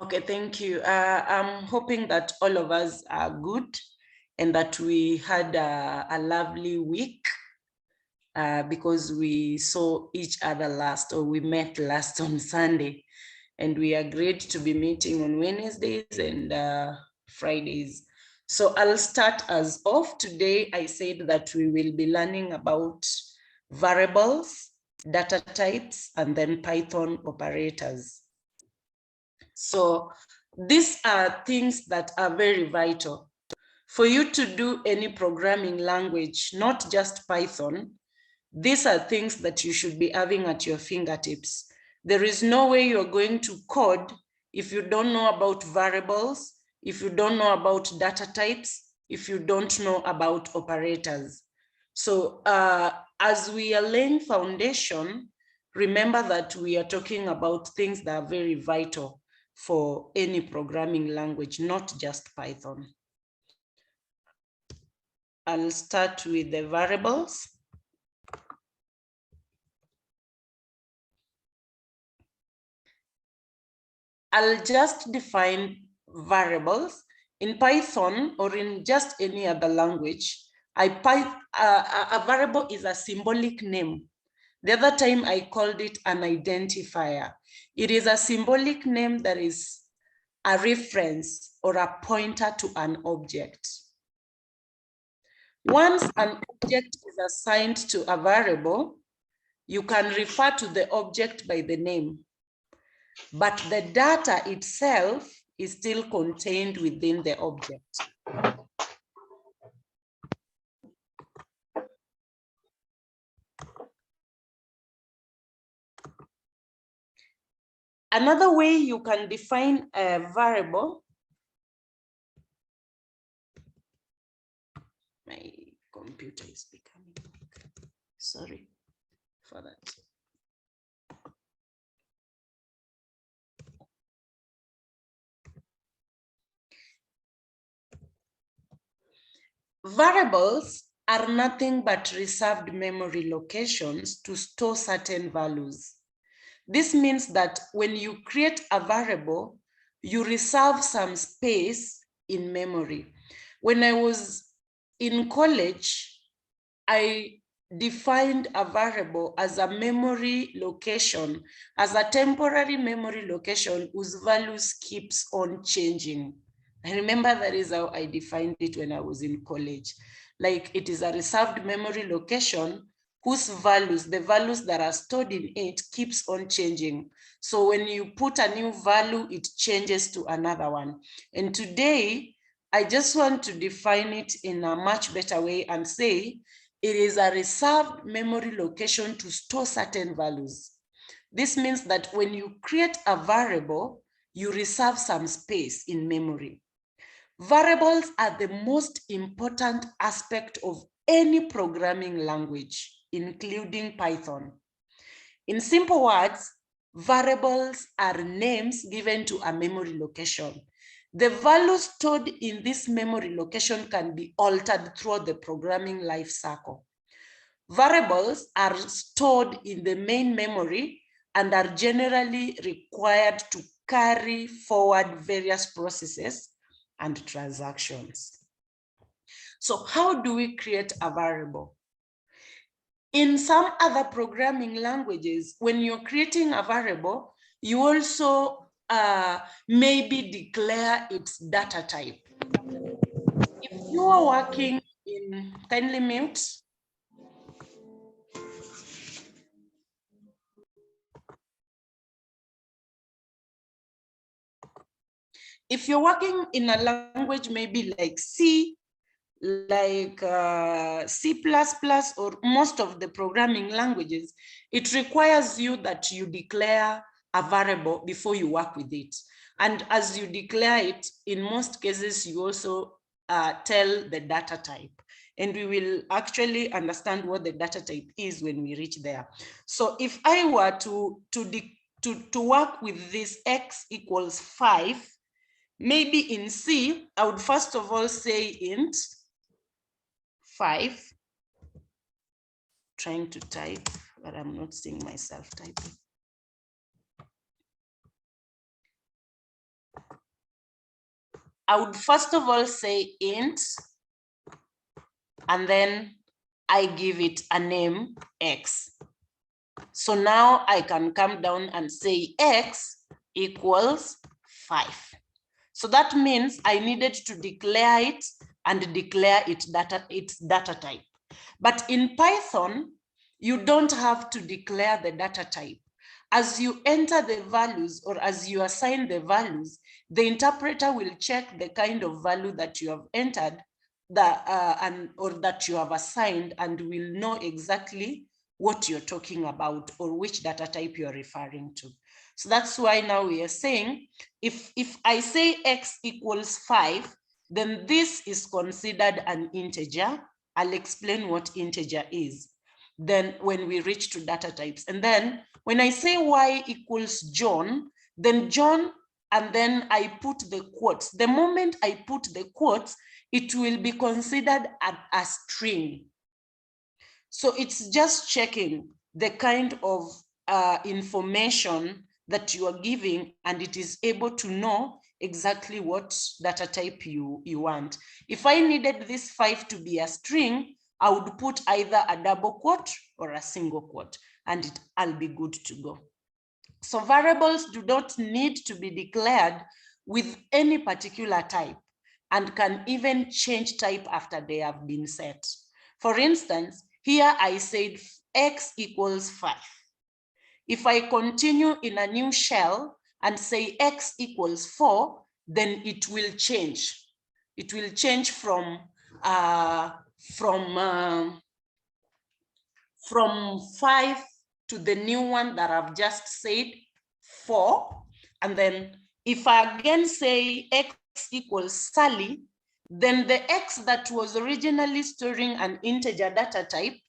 Okay, thank you. I'm hoping that all of us are good and that we had a lovely week because we saw each other last, or we met last on Sunday, and we agreed to be meeting on Wednesdays and Fridays. So I'll start as of today. I said that we will be learning about variables, data types, and then Python operators. So these are things that are very vital for you to do any programming language, not just Python. These are things that you should be having at your fingertips. There is no way you're going to code if you don't know about variables, if you don't know about data types, if you don't know about operators. So as we are laying foundation, remember that we are talking about things that are very vital for any programming language, not just Python. I'll start with the variables. I'll just define variables. In Python or in just any other language, a variable is a symbolic name. The other time I called it an identifier. It is a symbolic name that is a reference or a pointer to an object. Once an object is assigned to a variable, you can refer to the object by the name, but the data itself is still contained within the object. Another way you can define a variable, my computer is becoming, sorry for that. Variables are nothing but reserved memory locations to store certain values. This means that when you create a variable, you reserve some space in memory. When I was in college, I defined a variable as a memory location, as a temporary memory location whose values keeps on changing. I remember that is how I defined it when I was in college. Like, it is a reserved memory location whose values, the values that are stored in it, keeps on changing. So when you put a new value, it changes to another one. And today, I just want to define it in a much better way and say, it is a reserved memory location to store certain values. This means that when you create a variable, you reserve some space in memory. Variables are the most important aspect of any programming language, including Python. In simple words, variables are names given to a memory location. The values stored in this memory location can be altered throughout the programming life cycle. Variables are stored in the main memory and are generally required to carry forward various processes and transactions. So how do we create a variable? In some other programming languages, when you're creating a variable, you also maybe declare its data type. If you are working in, kindly mute. If you're working in a language maybe like C, like C++, or most of the programming languages, it requires you that you declare a variable before you work with it. And as you declare it, in most cases, you also tell the data type. And we will actually understand what the data type is when we reach there. So if I were to work with this x equals 5, maybe in C, I would first of all say int 5, trying to type, but I'm not seeing myself typing. I would first of all say int, and then I give it a name x. So now I can come down and say x equals 5. So that means I needed to declare it and declare its data type. But in Python, you don't have to declare the data type. As you enter the values or as you assign the values, the interpreter will check the kind of value that you have entered or that you have assigned, and will know exactly what you're talking about or which data type you're referring to. So that's why now we are saying, if I say x equals 5, then this is considered an integer. I'll explain what integer is then when we reach to data types. And then when I say y equals John, then John, and then I put the quotes. The moment I put the quotes, it will be considered a string. So it's just checking the kind of information that you are giving, and it is able to know exactly what data type you want. If I needed this 5 to be a string, I would put either a double quote or a single quote, and I'll be good to go. So variables do not need to be declared with any particular type, and can even change type after they have been set. For instance, here I said x equals 5. If I continue in a new shell and say x equals 4, then it will change. It will change from 5 to the new one that I've just said, 4. And then if I again say x equals Sally, then the x that was originally storing an integer data type,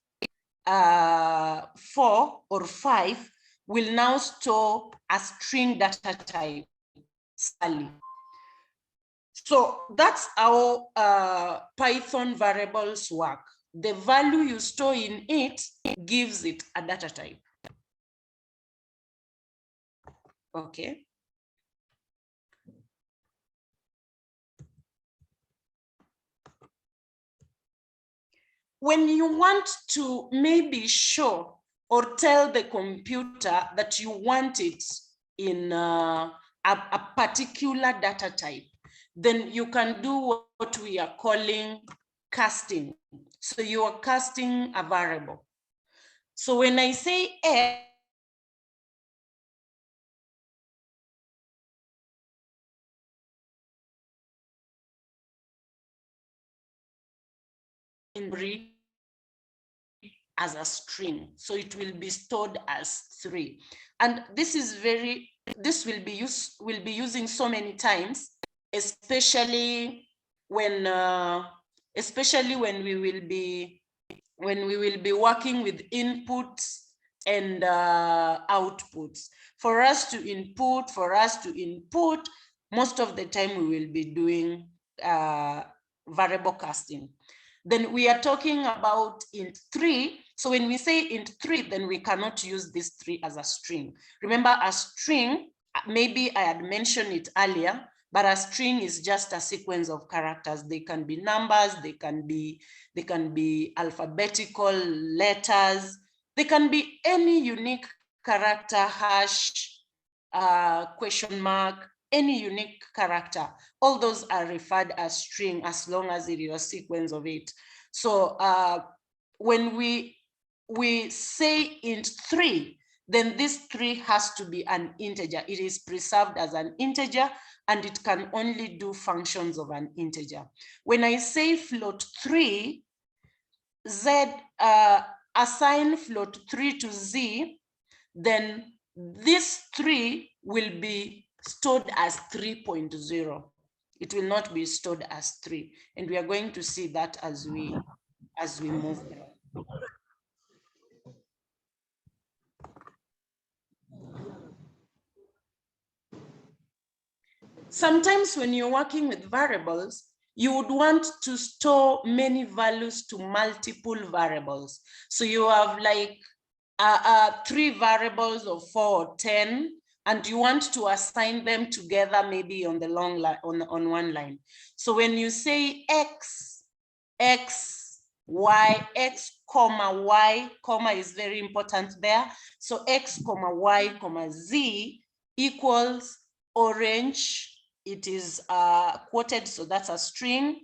4 or 5, will now store a string data type, Sally. So that's how Python variables work. The value you store in it gives it a data type. Okay. When you want to maybe show or tell the computer that you want it in a particular data type, then you can do what we are calling casting. So you are casting a variable. So when I say X, as a string, so it will be stored as 3. And this will be using so many times, especially when we will be working with inputs and outputs. For us to input, most of the time we will be doing variable casting. Then we are talking about int3. So when we say int3, then we cannot use this 3 as a string. Remember, a string, maybe I had mentioned it earlier, but a string is just a sequence of characters. They can be numbers, they can be alphabetical letters, they can be any unique character, hash, question mark, any unique character. All those are referred as string as long as it is a sequence of it. So when we say int3, then this 3 has to be an integer. It is preserved as an integer, and it can only do functions of an integer. When I say float3, assign float3 to z, then this 3 will be stored as 3.0. It will not be stored as 3. And we are going to see that as we move on. Sometimes when you're working with variables, you would want to store many values to multiple variables. So you have like 3 variables of 4 or 10, and you want to assign them together, maybe on the long line, on one line. So when you say X, Y, X comma Y, comma is very important there. So X comma Y comma Z equals orange. It is quoted, so that's a string,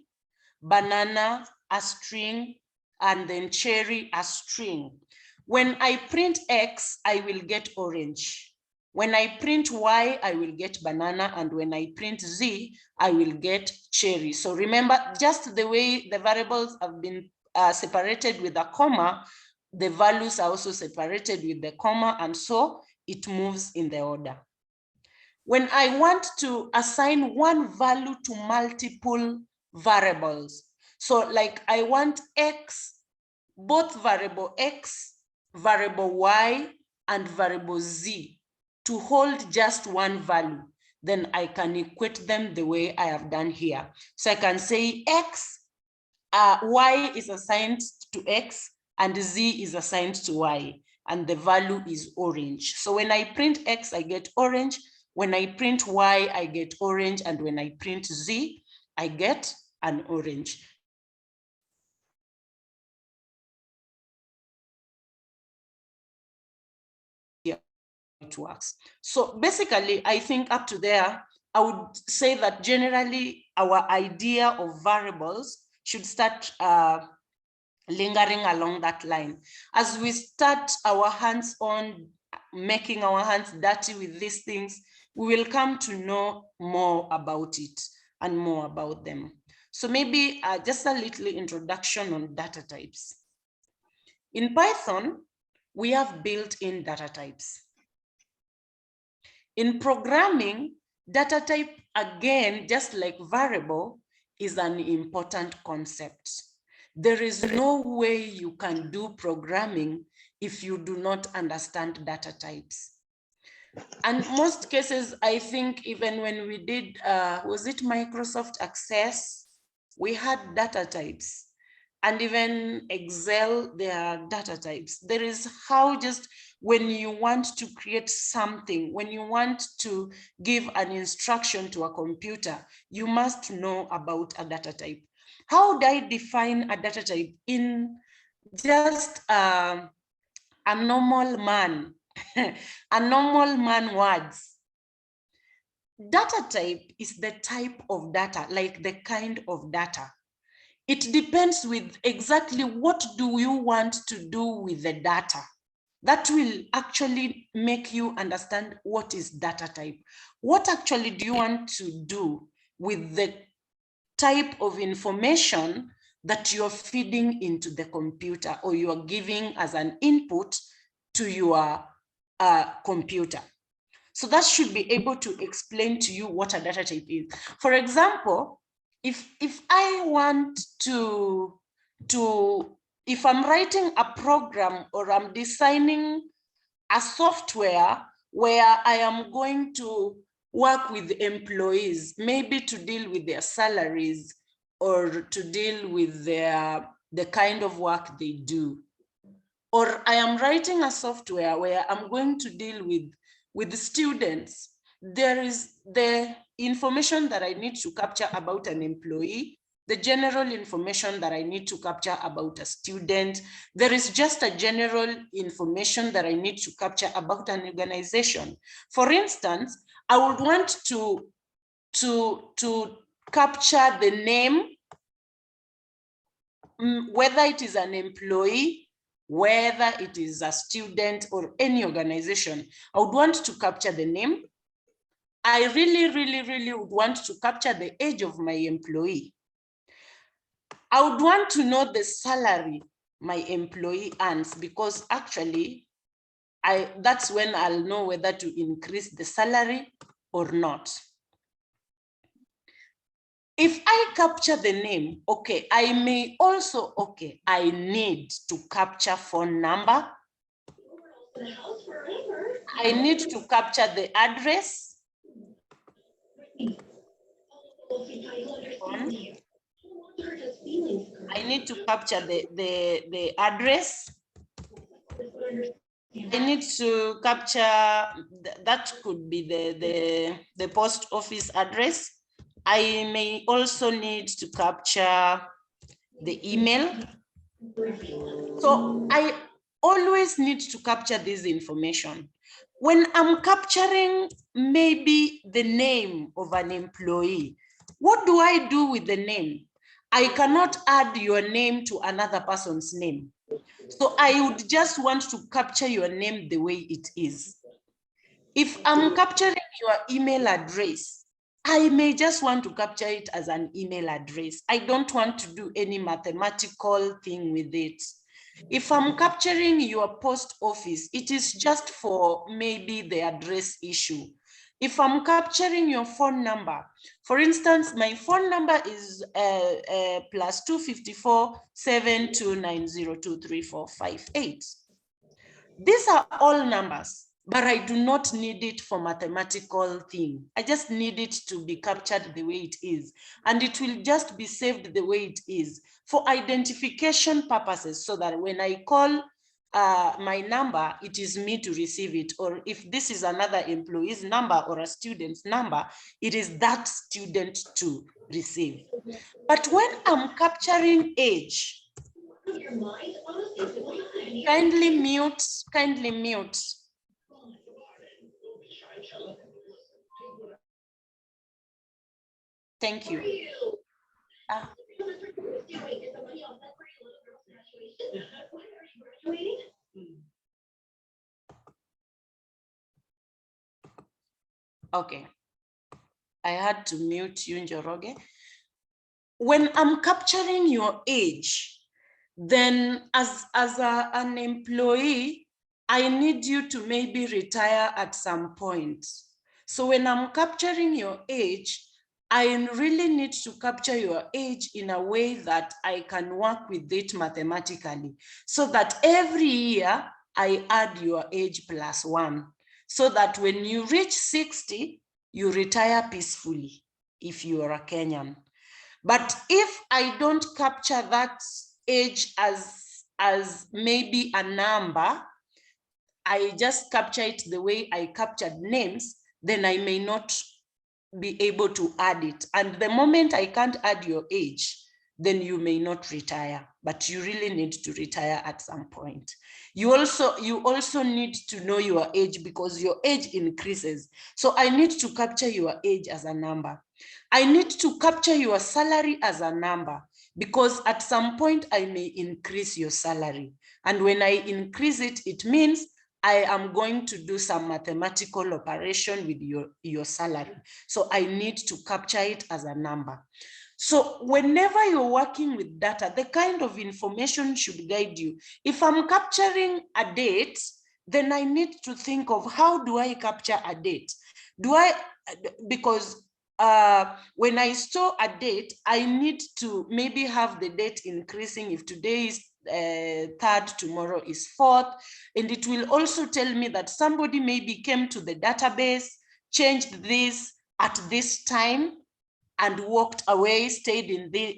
banana, a string, and then cherry, a string. When I print X, I will get orange. When I print Y, I will get banana, and when I print Z, I will get cherry. So remember, just the way the variables have been separated with a comma, the values are also separated with the comma, and so it moves in the order. When I want to assign one value to multiple variables, so like I want X, both variable X, variable Y, and variable Z to hold just one value, then I can equate them the way I have done here. So I can say X, Y is assigned to X, and Z is assigned to Y, and the value is orange. So when I print X, I get orange. When I print Y, I get orange, and when I print Z, I get an orange. It works. So basically, I think up to there, I would say that generally our idea of variables should start lingering along that line. As we start our hands on making our hands dirty with these things, we will come to know more about it and more about them. So maybe just a little introduction on data types. In Python, we have built-in data types. In programming, data type, again, just like variable, is an important concept. There is no way you can do programming if you do not understand data types. And most cases, I think even when we did, was it Microsoft Access? We had data types. And even Excel, there are data types. There is how just when you want to create something, when you want to give an instruction to a computer, you must know about a data type. How do I define a data type in just a normal man, a normal man words? Data type is the type of data, like the kind of data. It depends with exactly what do you want to do with the data. That will actually make you understand what is data type. What actually do you want to do with the type of information that you're feeding into the computer or you're giving as an input to your computer? So that should be able to explain to you what a data type is. For example, if I want if I'm writing a program or I'm designing a software where I am going to work with employees, maybe to deal with their salaries or to deal with the kind of work they do. Or I am writing a software where I'm going to deal with the students. There is the information that I need to capture about an employee, the general information that I need to capture about a student. There is just a general information that I need to capture about an organization. For instance, I would want to capture the name, whether it is an employee, whether it is a student or any organization. I would want to capture the name. I really would want to capture the age of my employee. I would want to know the salary my employee earns, because actually that's when I'll know whether to increase the salary or not. If I capture the name, okay, I may also, okay, I need to capture phone number. I need to capture the address. I need to capture the address. I need to capture, that could be the post office address. I may also need to capture the email. So I always need to capture this information. When I'm capturing maybe the name of an employee, what do I do with the name? I cannot add your name to another person's name. So I would just want to capture your name the way it is. If I'm capturing your email address, I may just want to capture it as an email address. I don't want to do any mathematical thing with it. If I'm capturing your post office, it is just for maybe the address issue. If I'm capturing your phone number, for instance, my phone number is +254 729023458. These are all numbers, but I do not need it for mathematical thing. I just need it to be captured the way it is, and it will just be saved the way it is for identification purposes, so that when I call my number, it is me to receive it. Or if this is another employee's number or a student's number, it is that student to receive. But when I'm capturing age, kindly mute, kindly mute. Thank you. Okay. I had to mute you, Njoroge. When I'm capturing your age, then as an employee, I need you to maybe retire at some point. So when I'm capturing your age, I really need to capture your age in a way that I can work with it mathematically, so that every year I add your age +1, so that when you reach 60, you retire peacefully if you are a Kenyan. But if I don't capture that age as maybe a number, I just capture it the way I captured names, then I may not be able to add it. And the moment I can't add your age, then you may not retire, but you really need to retire at some point. You also need to know your age, because your age increases. So I need to capture your age as a number. I need to capture your salary as a number, because at some point I may increase your salary. And when I increase it, it means I am going to do some mathematical operation with your salary. So I need to capture it as a number. So whenever you're working with data, the kind of information should guide you. If I'm capturing a date, then I need to think of, how do I capture a date? Because when I store a date, I need to maybe have the date increasing. If today is 3rd, tomorrow is 4th, and it will also tell me that somebody maybe came to the database, changed this at this time, and walked away, stayed in the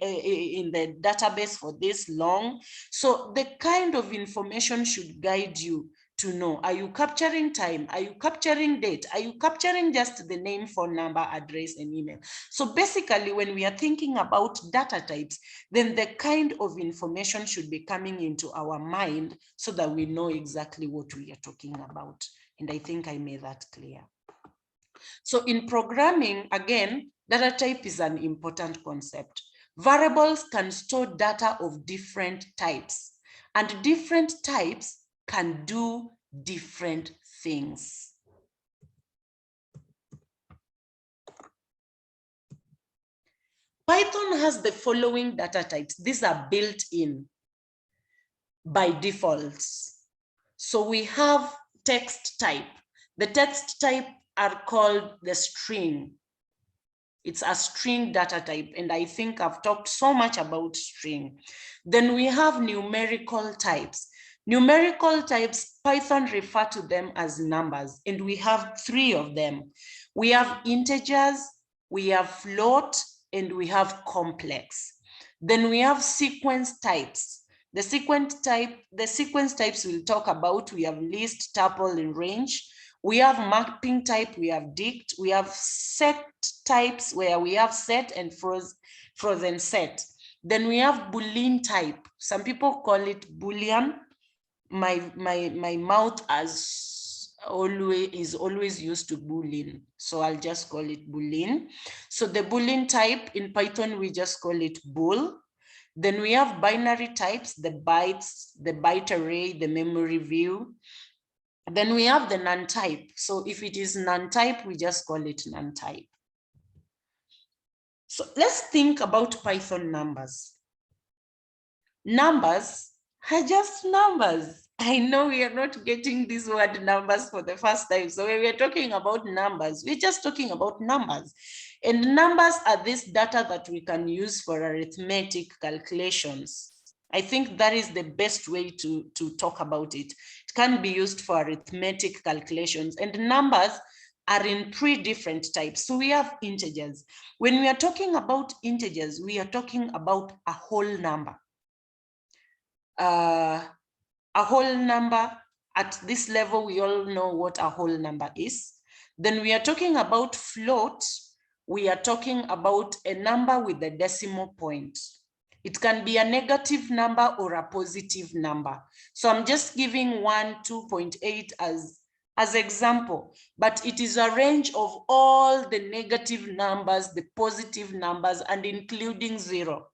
database for this long. So the kind of information should guide you to know, are you capturing time? Are you capturing date? Are you capturing just the name, phone number, address, and email? So basically, when we are thinking about data types, then the kind of information should be coming into our mind, so that we know exactly what we are talking about. And I think I made that clear. So in programming, again, data type is an important concept. Variables can store data of different types, and different types can do different things. Python has the following data types. These are built in by default. So we have text type. The text type are called the string. It's a string data type, and I think I've talked so much about string. Then we have numerical types. Numerical types, Python refer to them as numbers, and we have 3 of them. We have integers, we have float, and we have complex. Then we have sequence types. The sequence types we'll talk about, we have list, tuple, and range. We have mapping type, we have dict. We have set types where we have set and frozen set. Then we have Boolean type. Some people call it Boolean. My mouth is always used to Boolean, so I'll just call it Boolean. So the Boolean type in Python, we just call it bool. Then we have binary types, the bytes, the byte array, the memory view. Then we have the none type. So if it is none type, we just call it none type. So let's think about Python numbers. Numbers are just numbers. I know we are not getting this word numbers for the first time. So when we're talking about numbers, we're just talking about numbers. And numbers are this data that we can use for arithmetic calculations. I think that is the best way to talk about it. It can be used for arithmetic calculations, and numbers are in 3 different types. So we have integers. When we are talking about integers, we are talking about a whole number. A whole number at this level, we all know what a whole number is. Then we are talking about float. We are talking about a number with a decimal point. It can be a negative number or a positive number. So I'm just giving 1, 2.8 as example, but it is a range of all the negative numbers, the positive numbers, and including 0.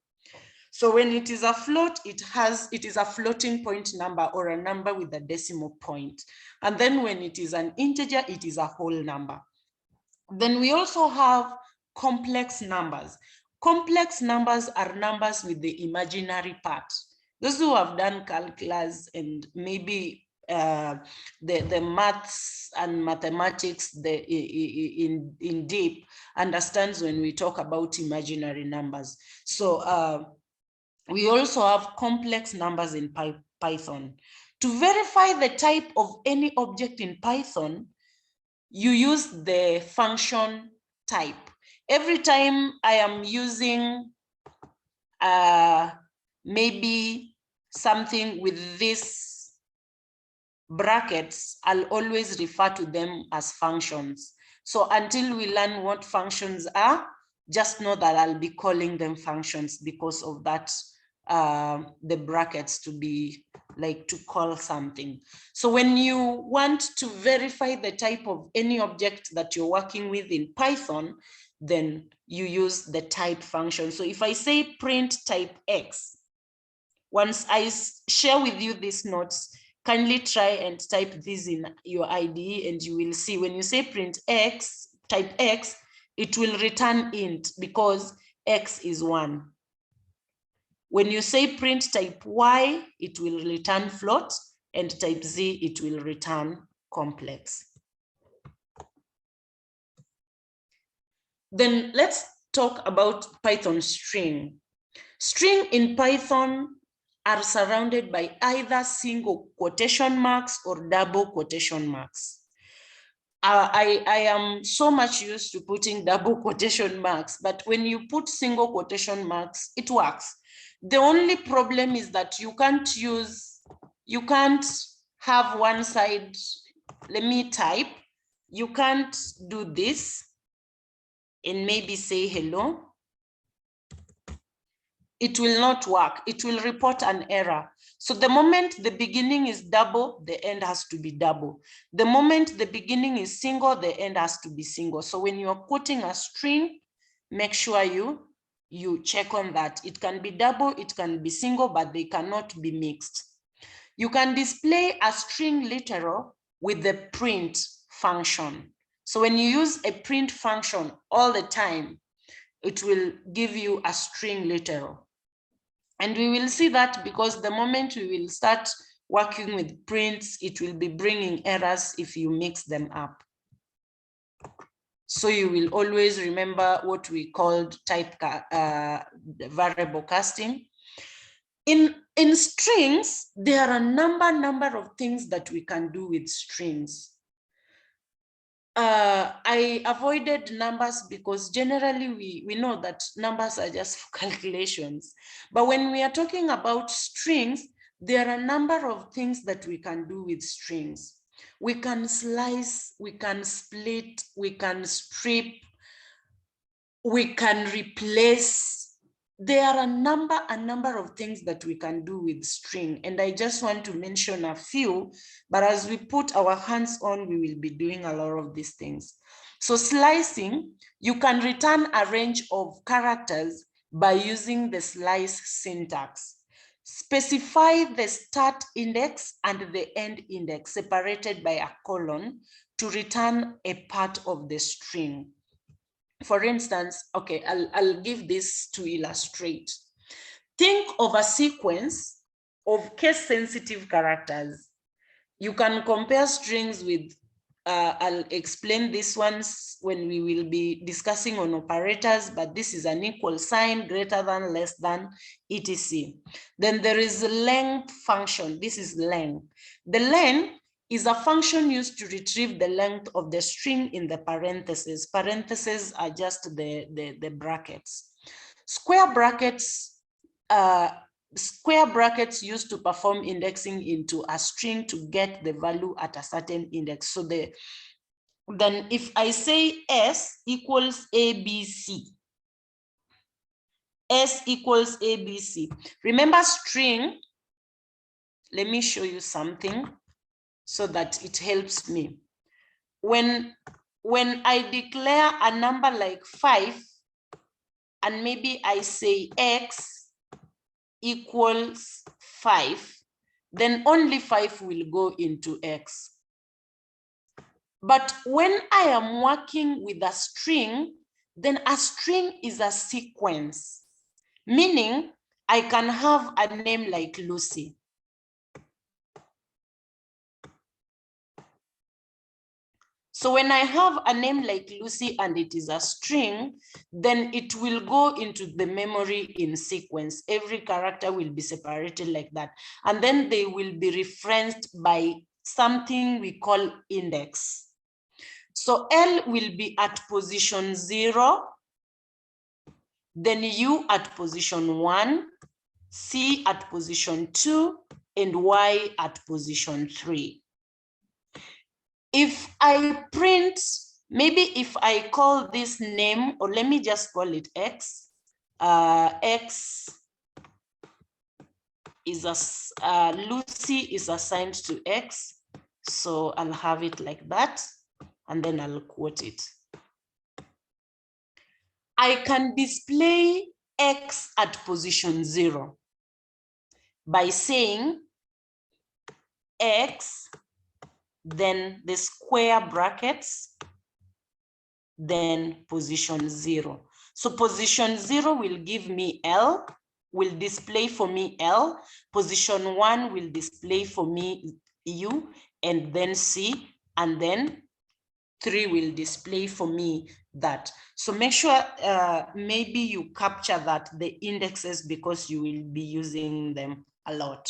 So when it is a float, it is a floating point number or a number with a decimal point. And then when it is an integer, it is a whole number. Then we also have complex numbers. Complex numbers are numbers with the imaginary part. Those who have done calculus and maybe the maths and mathematics in deep understands when we talk about imaginary numbers. So we also have complex numbers in Python. To verify the type of any object in Python, you use the function type. Every time I am using maybe something with these brackets, I'll always refer to them as functions. So until we learn what functions are, just know that I'll be calling them functions because of that, the brackets to be like to call something. So when you want to verify the type of any object that you're working with in Python, then you use the type function. So if I say print type X, once I share with you these notes, kindly try and type this in your IDE, and you will see when you say print X, type X, it will return int because X is 1. When you say print type Y, it will return float, and type Z, it will return complex. Then let's talk about Python string. String in Python are surrounded by either single quotation marks or double quotation marks. I am so much used to putting double quotation marks, but when you put single quotation marks, it works. The only problem is that you can't have one side, let me type, you can't do this and maybe say hello. It will not work. It will report an error. So the moment the beginning is double, the end has to be double. The moment the beginning is single, the end has to be single. So when you're quoting a string, make sure you check on that. It can be double, it can be single, but they cannot be mixed. You can display a string literal with the print function. So when you use a print function all the time, it will give you a string literal. And we will see that because the moment we will start working with prints, it will be bringing errors if you mix them up. So you will always remember what we called type variable casting. In strings, there are a number of things that we can do with strings. I avoided numbers because generally we know that numbers are just for calculations. But when we are talking about strings, there are a number of things that we can do with strings. We can slice, we can split, we can strip, we can replace. There are a number of things that we can do with string, and I just want to mention a few, but as we put our hands on, we will be doing a lot of these things. So slicing, you can return a range of characters by using the slice syntax. Specify the start index and the end index separated by a colon to return a part of the string. For instance, okay, I'll give this to illustrate. Think of a sequence of case-sensitive characters. You can compare strings with, I'll explain this once when we will be discussing on operators, but this is an equal sign, greater than, less than, etc. Then there is a length function. This is len. The len is a function used to retrieve the length of the string in the parentheses. Parentheses are just the brackets. Square brackets used to perform indexing into a string to get the value at a certain index. So then if I say S equals ABC, S equals ABC. Remember string, let me show you something so that it helps me. When I declare a number like 5, and maybe I say X equals 5, then only 5 will go into X. But when I am working with a string, then a string is a sequence, meaning I can have a name like Lucy. So when I have a name like Lucy and it is a string, then it will go into the memory in sequence. Every character will be separated like that. And then they will be referenced by something we call index. So L will be at position 0, then U at position 1, C at position 2, and Y at position 3. If I print, maybe if I call this name, or let me just call it X, X is Lucy is assigned to X. So I'll have it like that, and then I'll quote it. I can display X at position 0 by saying X, then the square brackets, then position 0. So position 0 will give me L, will display for me L. Position 1 will display for me U, and then C, and then 3 will display for me that. So make sure maybe you capture that, the indexes, because you will be using them a lot.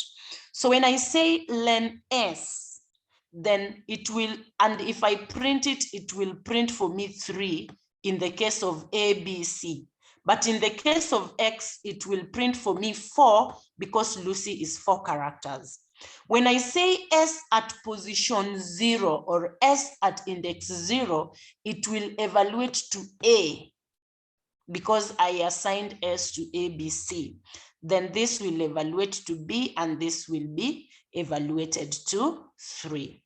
So when I say len S, then it will, and if I print it, it will print for me 3 in the case of A, B, C. But in the case of X, it will print for me 4 because Lucy is 4 characters. When I say S at position 0 or S at index 0, it will evaluate to A because I assigned S to A, B, C. Then this will evaluate to B, and this will be evaluated to 3.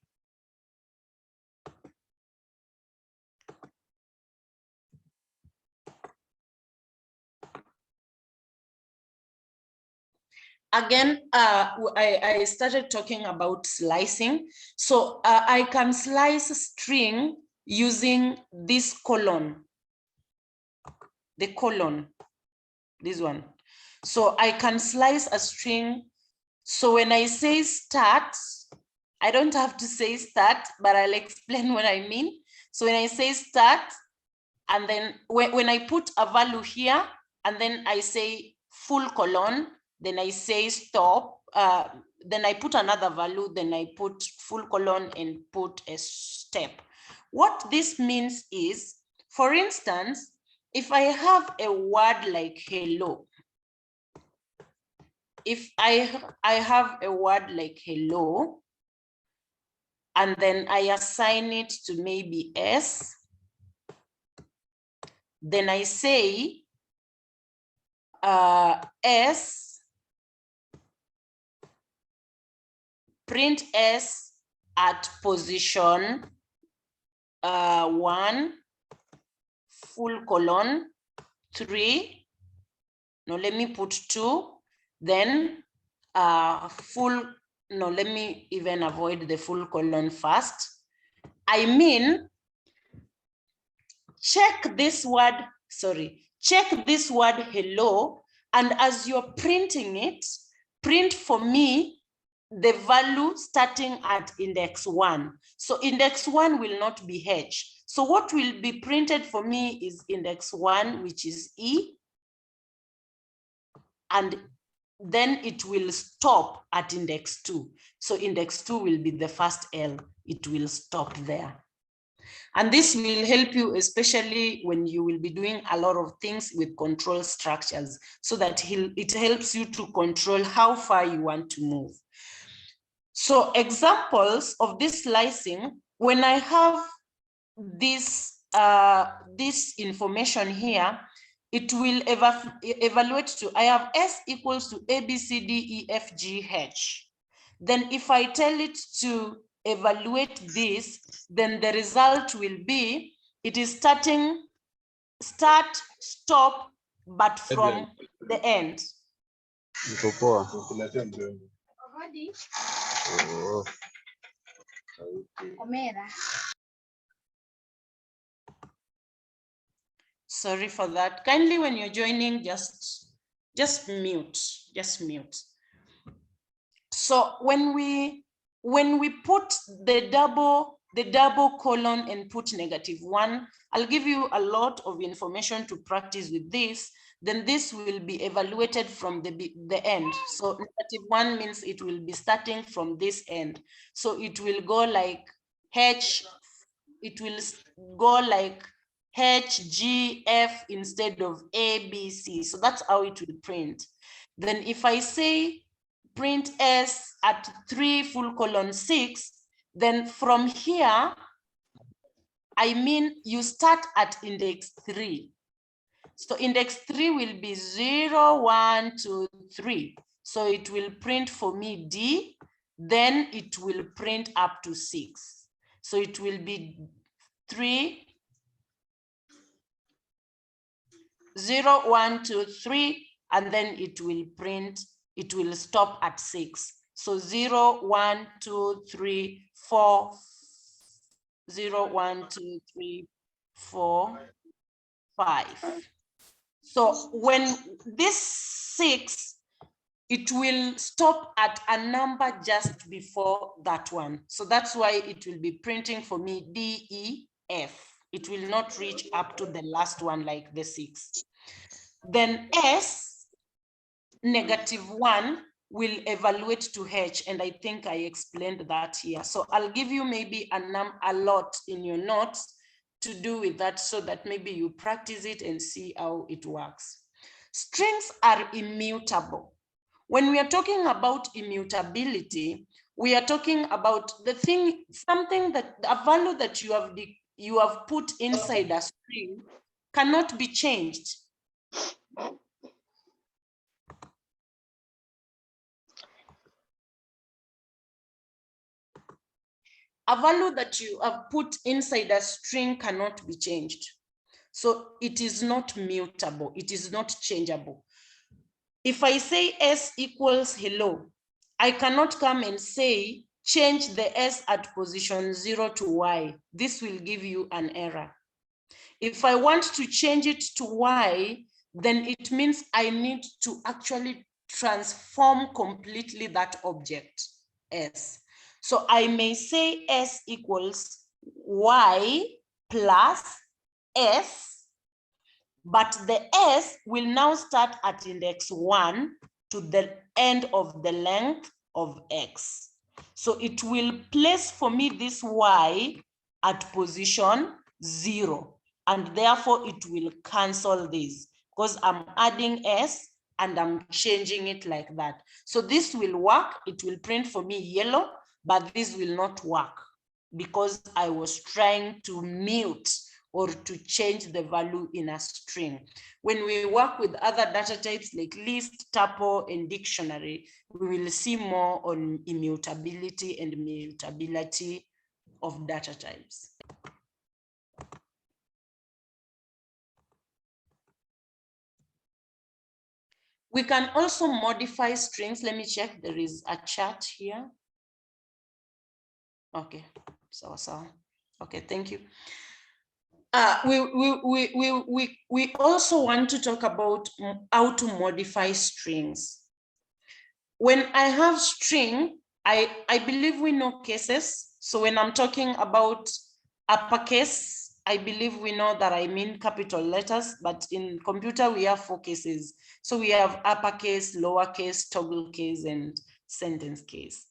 Again, I started talking about slicing. So I can slice a string using this colon, the colon, this one. So I can slice a string. So when I say start, I don't have to say start, but I'll explain what I mean. So when I say start, and then when I put a value here, and then I say full colon, then I say stop, then I put another value, then I put full colon and put a step. What this means is, for instance, if I have a word like hello, if I have a word like hello, and then I assign it to maybe S, then I say S, print S at position 1, full colon, 3, no, let me put 2, then full, no, let me even avoid the full colon first. I mean, check this word hello, and as you're printing it, print for me the value starting at index 1. So index 1 will not be H. So what will be printed for me is index 1, which is E, and then it will stop at index 2. So index 2 will be the first L. It will stop there. And this will help you, especially when you will be doing a lot of things with control structures, so that it helps you to control how far you want to move. So examples of this slicing, when I have this information here, it will evaluate to, I have S equals to A, B, C, D, E, F, G, H. Then if I tell it to evaluate this, then the result will be, it is starting, start, stop, but from the end. Sorry for that. Kindly, when you're joining, just mute, So when we put the double colon and put -1, I'll give you a lot of information to practice with this. Then this will be evaluated from the end. So -1 means it will be starting from this end. So it will go like H, it will go like H, G, F instead of A, B, C. So that's how it will print. Then if I say print S at 3 full colon 6, then from here, I mean you start at index 3. So index 3 will be 0, 1, 2, 3. So it will print for me D, then it will print up to 6. So it will be 3, 0, 1, 2, 3, and then it will print, it will stop at 6. So 0, 1, 2, 3, 4, 0, 1, 2, 3, 4, 5. So when this 6, it will stop at a number just before that one. So that's why it will be printing for me D, E, F. It will not reach up to the last one like the 6. Then S, -1, will evaluate to H, and I think I explained that here. So I'll give you maybe a lot in your notes to do with that, so that maybe you practice it and see how it works. Strings are immutable. When we are talking about immutability, we are talking about something that a value that you have put inside a string cannot be changed. A value that you have put inside a string cannot be changed. So it is not mutable, it is not changeable. If I say S equals hello, I cannot come and say, change the S at position 0 to Y. This will give you an error. If I want to change it to Y, then it means I need to actually transform completely that object, S. So I may say S equals Y plus S, but the S will now start at index 1 to the end of the length of X. So it will place for me this Y at position 0, and therefore it will cancel this because I'm adding S and I'm changing it like that. So this will work. It will print for me yellow, but this will not work because I was trying to mute or to change the value in a string. When we work with other data types like list, tuple, and dictionary, we will see more on immutability and mutability of data types. We can also modify strings. Let me check. There is a chart here. Okay, so. Okay, thank you. We also want to talk about how to modify strings. When I have string, I believe we know cases. So when I'm talking about uppercase, I believe we know that I mean capital letters, but in computer we have 4 cases. So we have uppercase, lowercase, toggle case, and sentence case.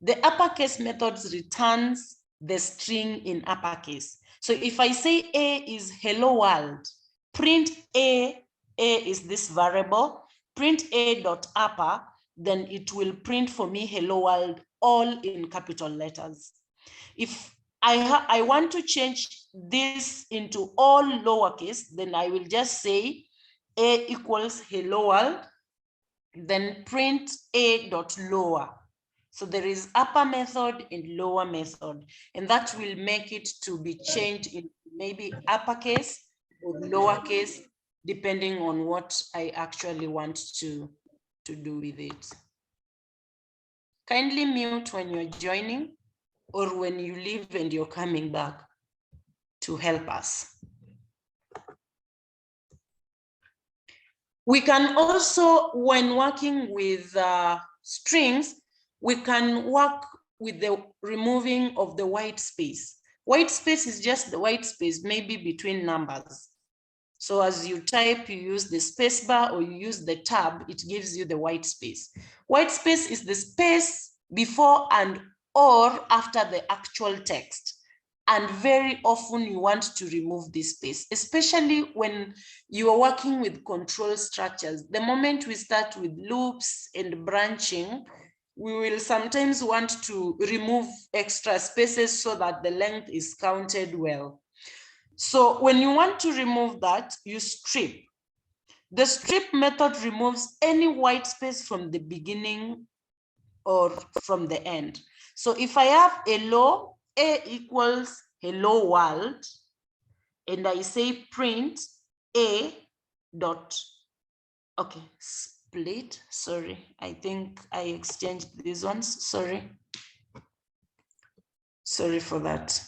The uppercase methods returns the string in uppercase. So if I say A is hello world, print A is this variable, print A dot upper, then it will print for me hello world all in capital letters. If I want to change this into all lowercase, then I will just say A equals hello world, then print A dot lower. So there is upper method and lower method, and that will make it to be changed in maybe uppercase or lowercase, depending on what I actually want to do with it. Kindly mute when you're joining or when you leave and you're coming back to help us. We can also, when working with strings, we can work with the removing of the white space. White space is just the white space, maybe between numbers. So as you type, you use the space bar or you use the tab, it gives you the white space. White space is the space before and or after the actual text. And very often you want to remove this space, especially when you are working with control structures. The moment we start with loops and branching, we will sometimes want to remove extra spaces so that the length is counted well. So when you want to remove that, you strip. The strip method removes any white space from the beginning or from the end. So if I have hello, A equals hello world, and I say print A dot, okay, split, sorry, I think I exchanged these ones, sorry for that.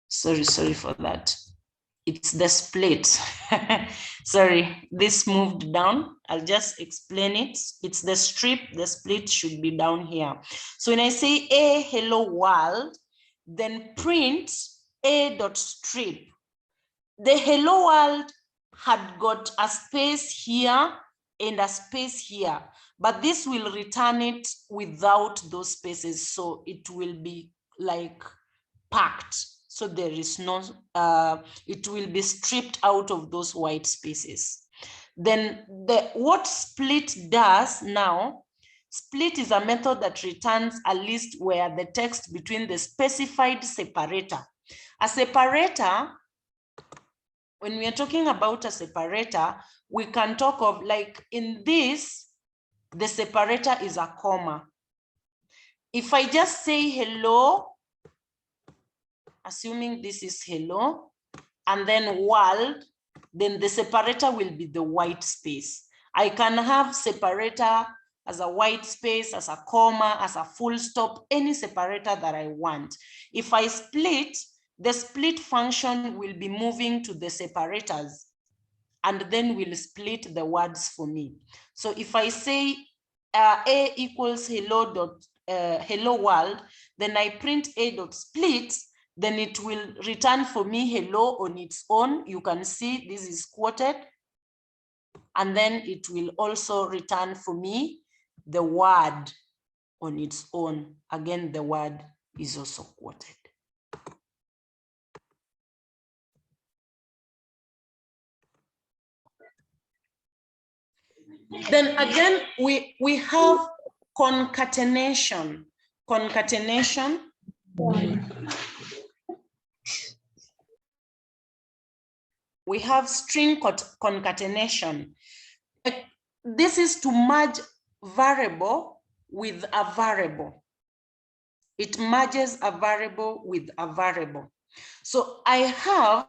Sorry for that. It's the split. Sorry, this moved down. I'll just explain it. It's the strip, the split should be down here. So when I say A hello world, then print A dot strip. The hello world had got a space here and a space here, but this will return it without those spaces. So it will be like packed. So there is no, it will be stripped out of those white spaces. Then what split does now, split is a method that returns a list where the text between the specified separator. A separator, when we are talking about a separator, we can talk of, like in this, the separator is a comma. If I just say hello, assuming this is hello, and then world, then the separator will be the white space. I can have separator as a white space, as a comma, as a full stop, any separator that I want. If I split, the split function will be moving to the separators and then will split the words for me. So if I say A equals hello dot hello world, then I print A dot split, then it will return for me hello on its own. You can see this is quoted. And then it will also return for me the word on its own. Again, the word is also quoted. Then again, we have concatenation. Concatenation. We have string concatenation. This is to merge variable with a variable. It merges a variable with a variable. So I have,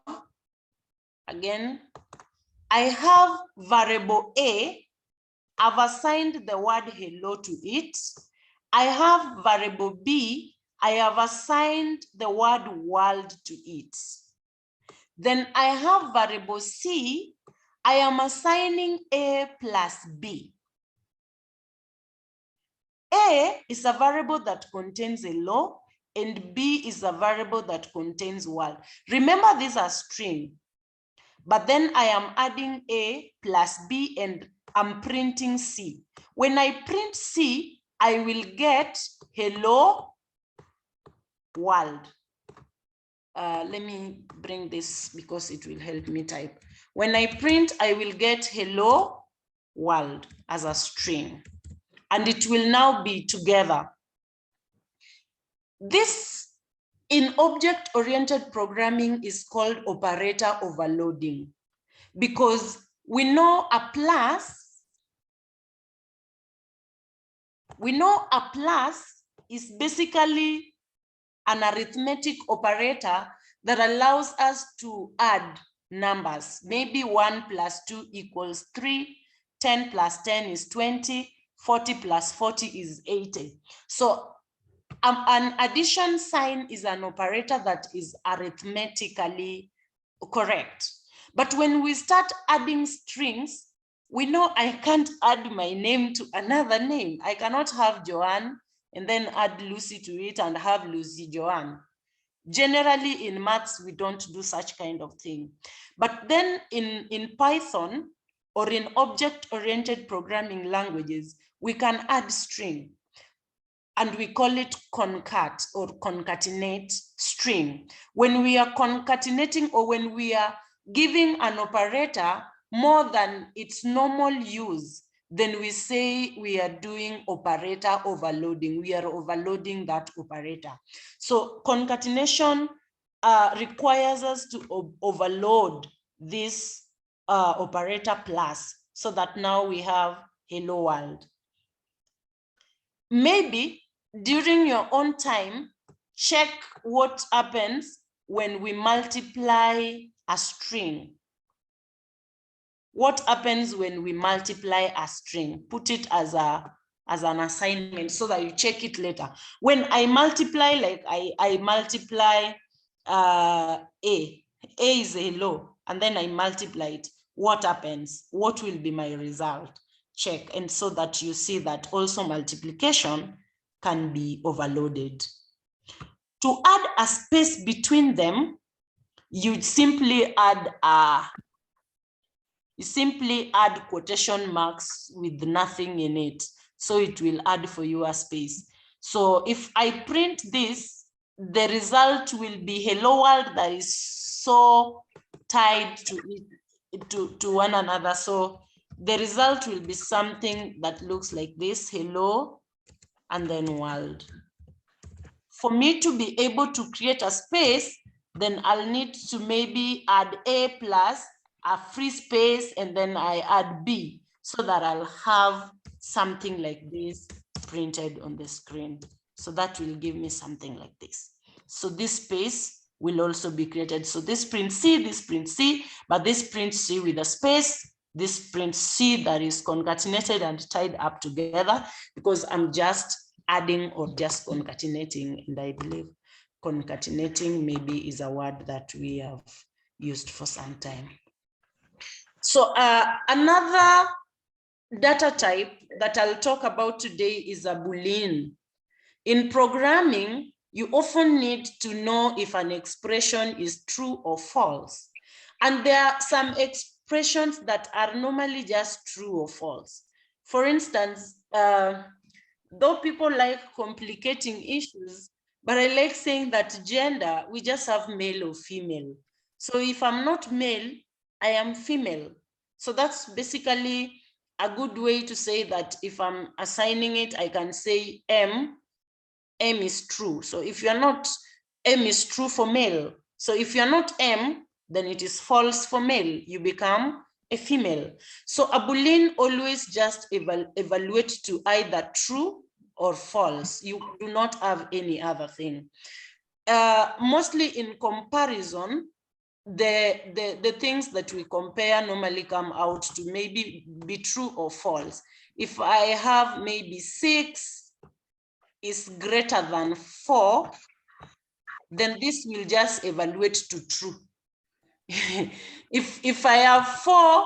again, I have variable A. I've assigned the word hello to it. I have variable B. I have assigned the word world to it. Then I have variable C. I am assigning A plus B. A is a variable that contains hello, and B is a variable that contains world. Remember, these are string, but then I am adding A plus B and I'm printing C. When I print C, I will get hello world. Let me bring this because it will help me type. When I print, I will get hello world as a string, and it will now be together. This in object-oriented programming is called operator overloading, because we know a plus is basically an arithmetic operator that allows us to add numbers. Maybe 1 plus 2 equals 3, 10 plus 10 is 20, 40 plus 40 is 80. So an addition sign is an operator that is arithmetically correct. But when we start adding strings, we know I can't add my name to another name. I cannot have Joanne and then add Lucy to it and have Lucy Joanne. Generally in maths, we don't do such kind of thing. But then in Python or in object-oriented programming languages, we can add string, and we call it concat or concatenate string. When we are concatenating, or when we are giving an operator more than its normal use, then we say we are doing operator overloading. We are overloading that operator. So concatenation requires us to overload this operator plus, so that now we have hello world. Maybe during your own time, check what happens when we multiply a string. What happens when we multiply a string? Put it as an assignment so that you check it later. When I multiply, like I multiply A is hello, and then I multiply it. What happens? What will be my result? Check, and so that you see that also multiplication can be overloaded. To add a space between them, you simply add quotation marks with nothing in it. So it will add for you a space. So if I print this, the result will be hello world that is so tied to one another. So the result will be something that looks like this: hello and then world. For me to be able to create a space, then I'll need to maybe add A plus a free space, and then I add B, so that I'll have something like this printed on the screen. So that will give me something like this. So this space will also be created. So this print C, but this print C with a space, this print C that is concatenated and tied up together, because I'm just adding or just concatenating. And I believe concatenating maybe is a word that we have used for some time. So another data type that I'll talk about today is a Boolean. In programming, you often need to know if an expression is true or false. And there are some expressions that are normally just true or false. For instance, though people like complicating issues, but I like saying that gender, we just have male or female. So if I'm not male, I am female. So that's basically a good way to say that if I'm assigning it, I can say M is true. So if you're not, M is true for male. So if you're not M, then it is false for male. You become a female. So a Boolean always just evaluate to either true or false. You do not have any other thing. Mostly in comparison, the things that we compare normally come out to maybe be true or false. If I have maybe 6 is greater than 4, then this will just evaluate to true. if I have 4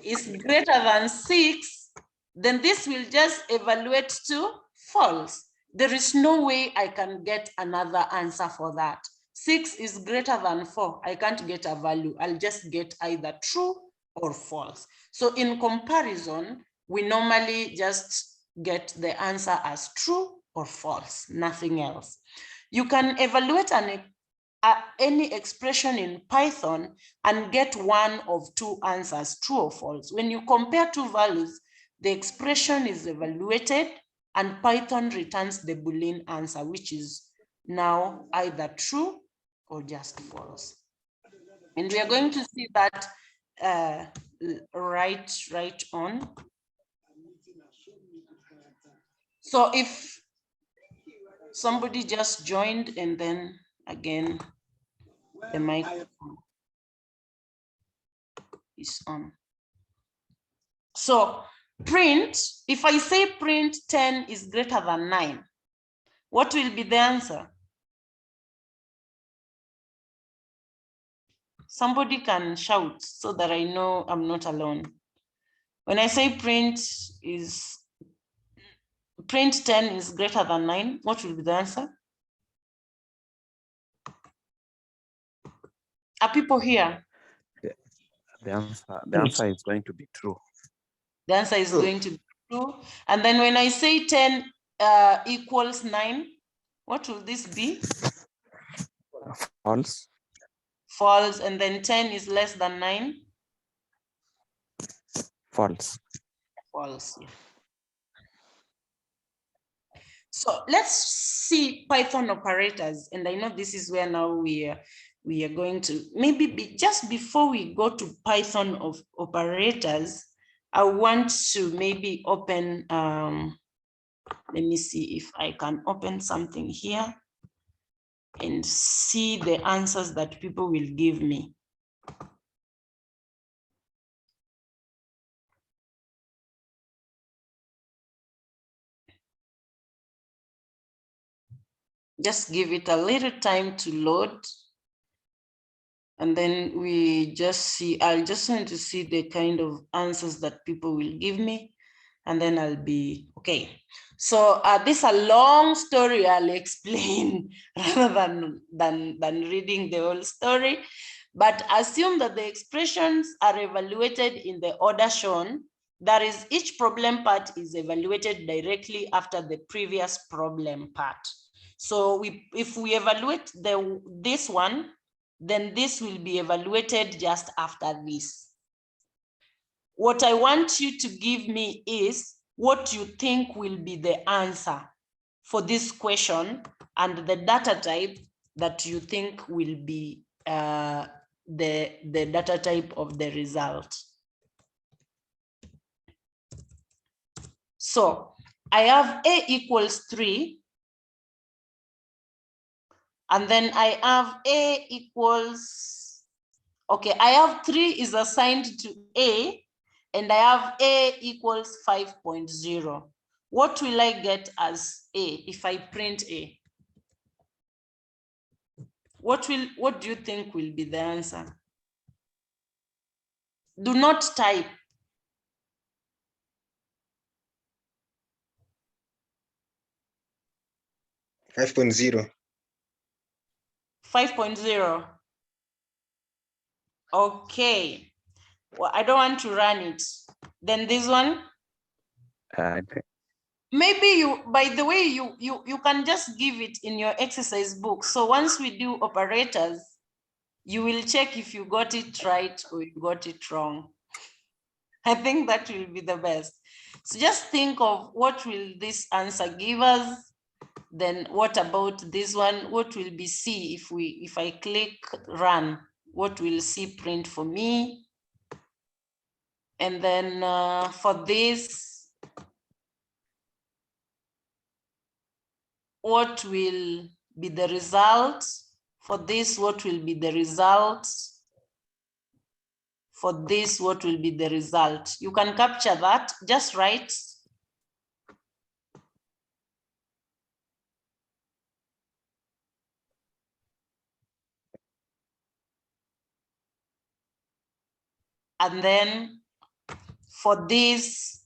is greater than 6, then this will just evaluate to false. There is no way I can get another answer for that. 6 is greater than 4. I can't get a value. I'll just get either true or false. So in comparison, we normally just get the answer as true or false, nothing else. You can evaluate any expression in Python and get one of 2 answers, true or false. When you compare 2 values, the expression is evaluated and Python returns the Boolean answer, which is now either true or just false. And we are going to see that right on. So if somebody just joined and then again, the microphone is on. So print, if I say print 10 is greater than 9, what will be the answer? Somebody can shout so that I know I'm not alone. When I say print 10 is greater than 9, what will be the answer? Are people here? The answer is going to be true. The answer is going to be true. And then when I say 10 equals 9, what will this be? False. False. And then 10 is less than 9? False. False. So let's see Python operators. And I know this is where now we are going to, maybe just before we go to Python of operators, I want to maybe open, let me see if I can open something here and see the answers that people will give me. Just give it a little time to load. And then we just see, I'll just want to see the kind of answers that people will give me. And then I'll be okay. So this is a long story I'll explain rather than reading the whole story. But assume that the expressions are evaluated in the order shown. That is, each problem part is evaluated directly after the previous problem part. So if we evaluate this one, then this will be evaluated just after this. What I want you to give me is what you think will be the answer for this question and the data type that you think will be the data type of the result. So I have A equals 3. And then I have A equals, okay, I have 3 is assigned to A, and I have A equals 5.0. What will I get as A if I print A? What do you think will be the answer? Do not type. .0. 5.0. Okay. Well, I don't want to run it. Then this one? Maybe you, by the way, you can just give it in your exercise book. So once we do operators, you will check if you got it right or you got it wrong. I think that will be the best. So just think of what will this answer give us. Then what about this one? What will be C if I click run? What will C print for me? And then for this, what will be the result? For this, what will be the result? For this, what will be the result? You can capture that, just write. And then for this,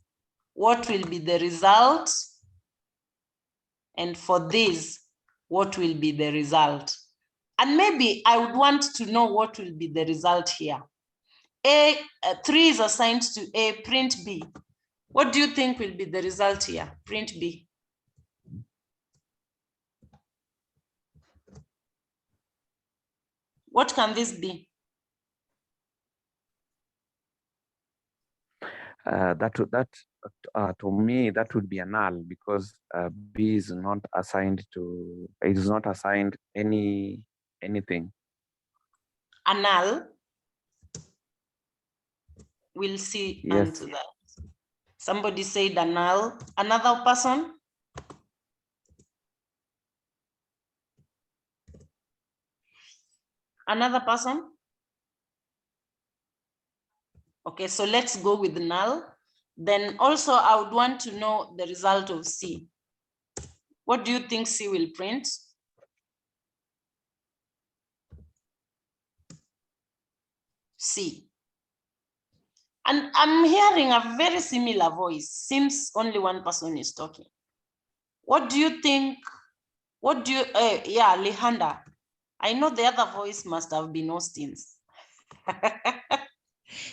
what will be the result? And for this, what will be the result? And maybe I would want to know what will be the result here. 3 is assigned to A, print B. What do you think will be the result here? Print B. What can this be? To me, that would be a null because B is not assigned to, it is not assigned anything. A null. We'll see Yes. into that. Somebody said a null. Another person? Another person? Okay, so let's go with null. Then also I would want to know the result of C. What do you think C will print? C. And I'm hearing a very similar voice. Seems only one person is talking. What do you think? What do you, yeah, Lehanda. I know the other voice must have been Austin's.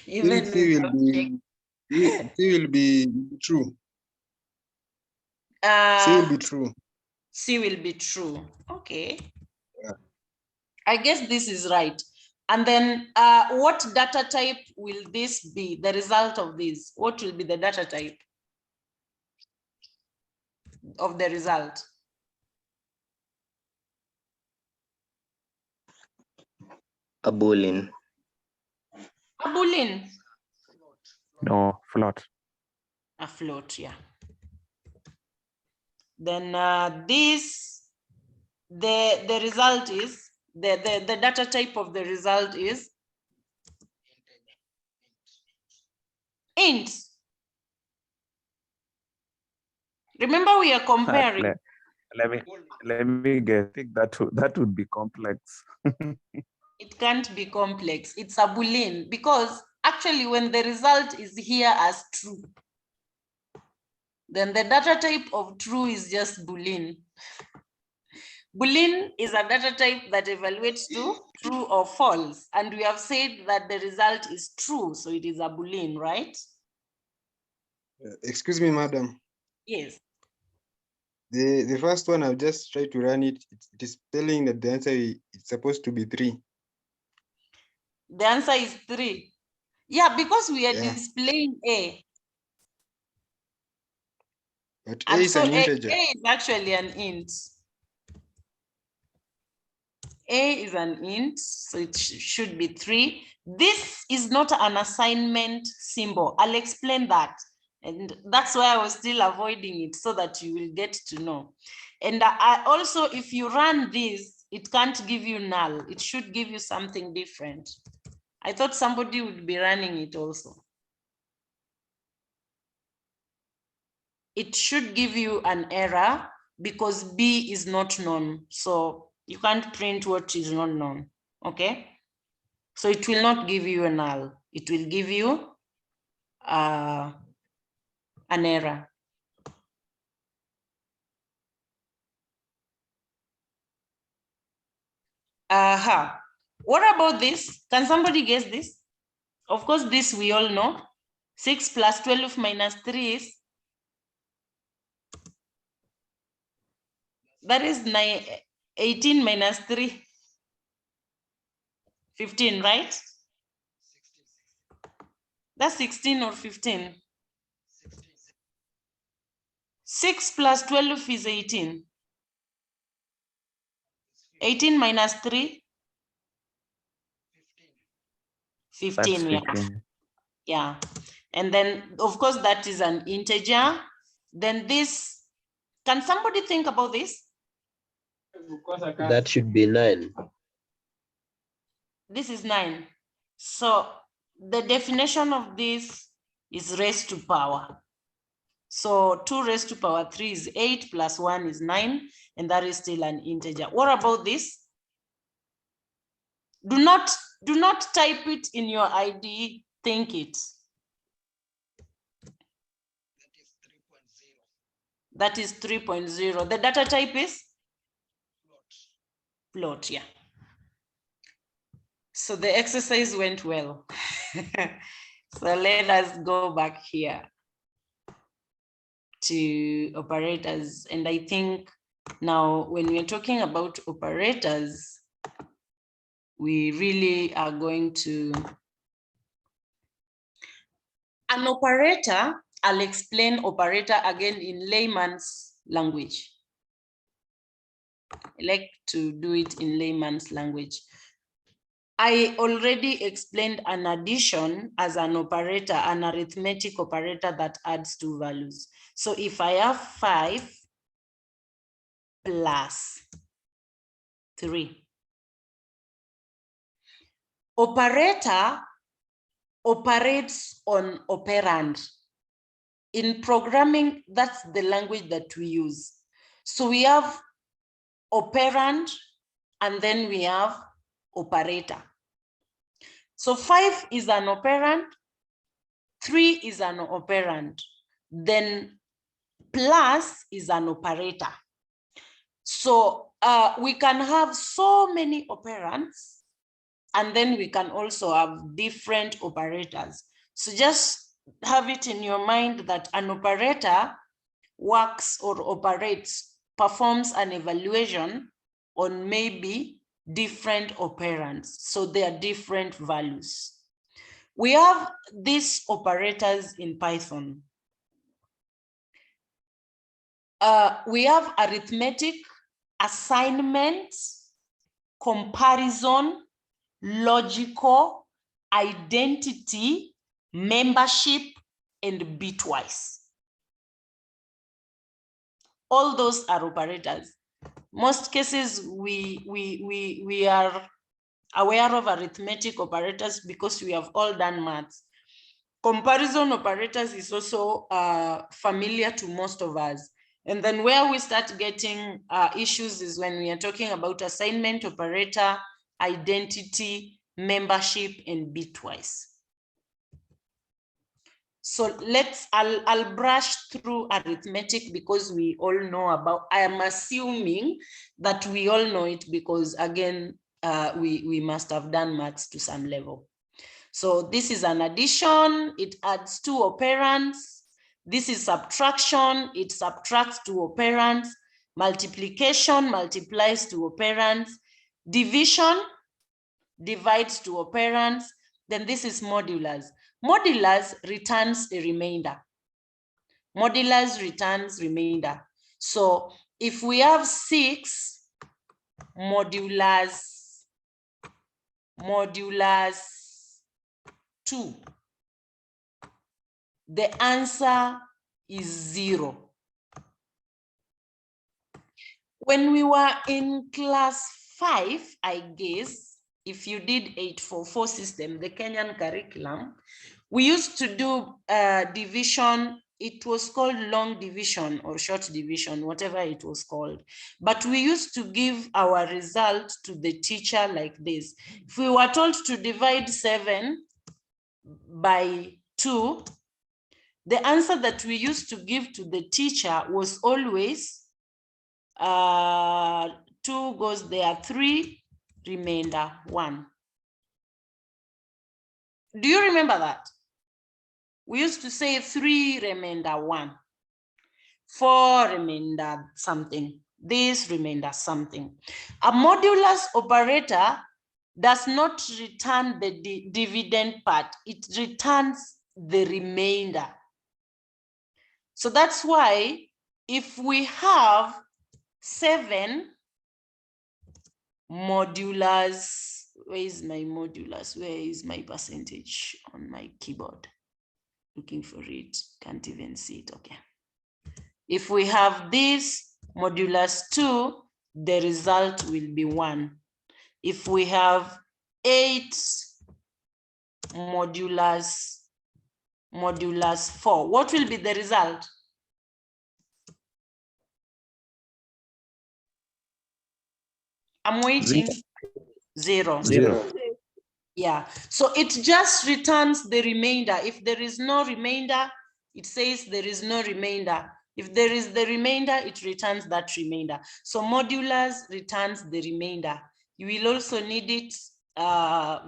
Even C will be true. C will be true. C will be true. Okay. Yeah. I guess this is right. And then what data type will this be? The result of this? What will be the data type of the result? A Boolean. A Boolean. No, float. A float, yeah. Then this, the result is, the data type of the result is int. Remember, we are comparing. Let me guess. I think that would be complex. It can't be complex. It's a Boolean because actually when the result is here as true, then the data type of true is just Boolean. Boolean is a data type that evaluates to true or false. And we have said that the result is true. So it is a Boolean, right? Excuse me, madam. Yes. The first one, I've just tried to run it. It is telling that the answer is supposed to be 3. The answer is 3. Yeah, because we are Yeah. displaying A. But And A is so an integer. A is actually an int. A is an int, so it should be 3. This is not an assignment symbol. I'll explain that. And that's why I was still avoiding it so that you will get to know. And I also, if you run this, it can't give you null. It should give you something different. I thought somebody would be running it also. It should give you an error because B is not known. So you can't print what is not known, okay? So it will not give you a null. It will give you an error. What about this? Can somebody guess this? Of course, this we all know. 6 plus 12 minus 3 is? That is 18 minus 3. 15, right? That's 16 or 15. 6 plus 12 is 18. 18 minus 3? 15, That's yeah. 15. Yeah. And then, of course, that is an integer. Then this, can somebody think about this? That should be 9. This is 9. So the definition of this is raised to power. So 2 raised to power 3 is 8 plus 1 is 9, and that is still an integer. What about this? Do not type it in your ID, think it. That is 3.0. The data type is? Float, yeah. So the exercise went well. So let us go back here to operators. And I think now when we're talking about operators, we really are going to, an operator, I'll explain operator again in layman's language. I like to do it in layman's language. I already explained an addition as an operator, an arithmetic operator that adds 2 values. So if I have 5 plus 3, operator operates on operand. In programming, that's the language that we use. So we have operand, and then we have operator. So 5 is an operand, 3 is an operand, then plus is an operator. So we can have so many operands, and then we can also have different operators. So just have it in your mind that an operator works or operates, performs an evaluation on maybe different operands. So they are different values. We have these operators in Python. We have arithmetic, assignment, comparison, logical, identity, membership, and bitwise. All those are operators. Most cases we are aware of arithmetic operators because we have all done maths. Comparison operators is also familiar to most of us. And then where we start getting issues is when we are talking about assignment operator, identity, membership, and bitwise. So I'll brush through arithmetic because we all know about, I am assuming that we all know it because again, we must have done maths to some level. So this is an addition, it adds 2 operands. This is subtraction, it subtracts 2 operands. Multiplication multiplies 2 operands. Division divides 2 operands. Then this is modulus. Modulus returns a remainder. Modulus returns remainder. So if we have 6 modulus 2, the answer is 0. When we were in class 5, I guess, if you did 844 system, the Kenyan curriculum, we used to do division. It was called long division or short division, whatever it was called. But we used to give our result to the teacher like this. If we were told to divide 7 by 2, the answer that we used to give to the teacher was always 2 goes there, 3, remainder 1. Do you remember that? We used to say 3 remainder 1, 4 remainder something, this remainder something. A modulus operator does not return the dividend part. It returns the remainder. So that's why if we have 7 modulars, where is my modulars? Where is my percentage on my keyboard? Looking for it, can't even see it. Okay. If we have this modulus 2, the result will be 1. If we have 8 modulus 4, what will be the result? I'm waiting. 0. Yeah, so it just returns the remainder. If there is no remainder, it says there is no remainder. If there is the remainder, it returns that remainder. So modulus returns the remainder. You will also need it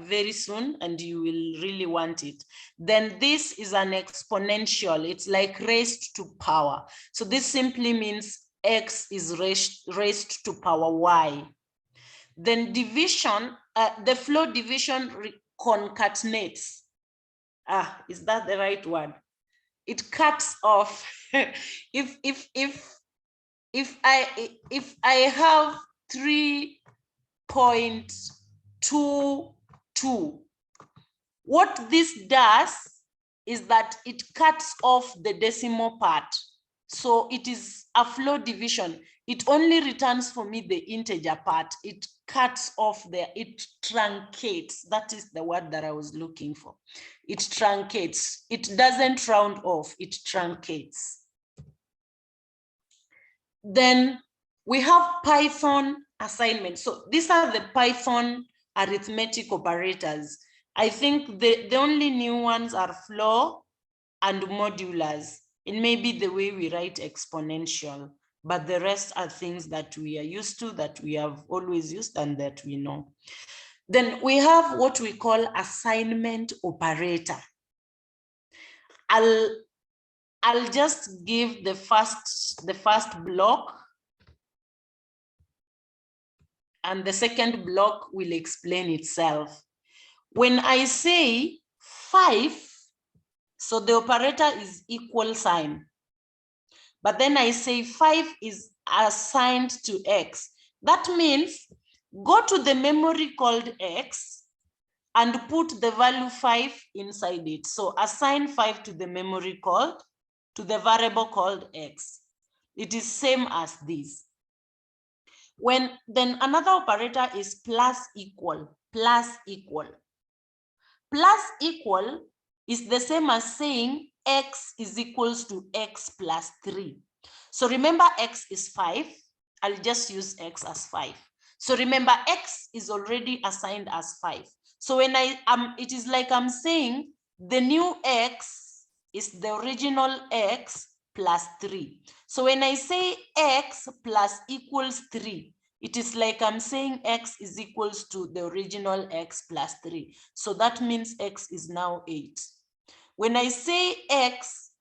very soon, and you will really want it. Then this is an exponential. It's like raised to power. So this simply means x is raised to power y. Then division, the flow division concatenates. Is that the right word? It cuts off. if I have 3.22, what this does is that it cuts off the decimal part. So it is a flow division. It only returns for me the integer part. It cuts off there, it truncates. That is the word that I was looking for. It truncates. It doesn't round off, it truncates. Then we have Python assignment. So these are the Python arithmetic operators. I think the only new ones are flow and modulars. It may be the way we write exponential, but the rest are things that we are used to, that we have always used and that we know. Then we have what we call assignment operator. I'll just give the first block, and the second block will explain itself. When I say 5, so the operator is equal sign. But then I say 5 is assigned to x. That means go to the memory called x and put the value 5 inside it. So assign 5 to the memory called, to the variable called x. It is same as this. Then another operator is plus equal, plus equal. Plus equal is the same as saying x is equals to x plus 3. So remember x is 5. I'll just use x as 5. So remember x is already assigned as 5. So when it is like I'm saying the new x is the original x plus 3. So when I say x plus equals 3, it is like I'm saying x is equals to the original x plus 3. So that means x is now 8. When I say x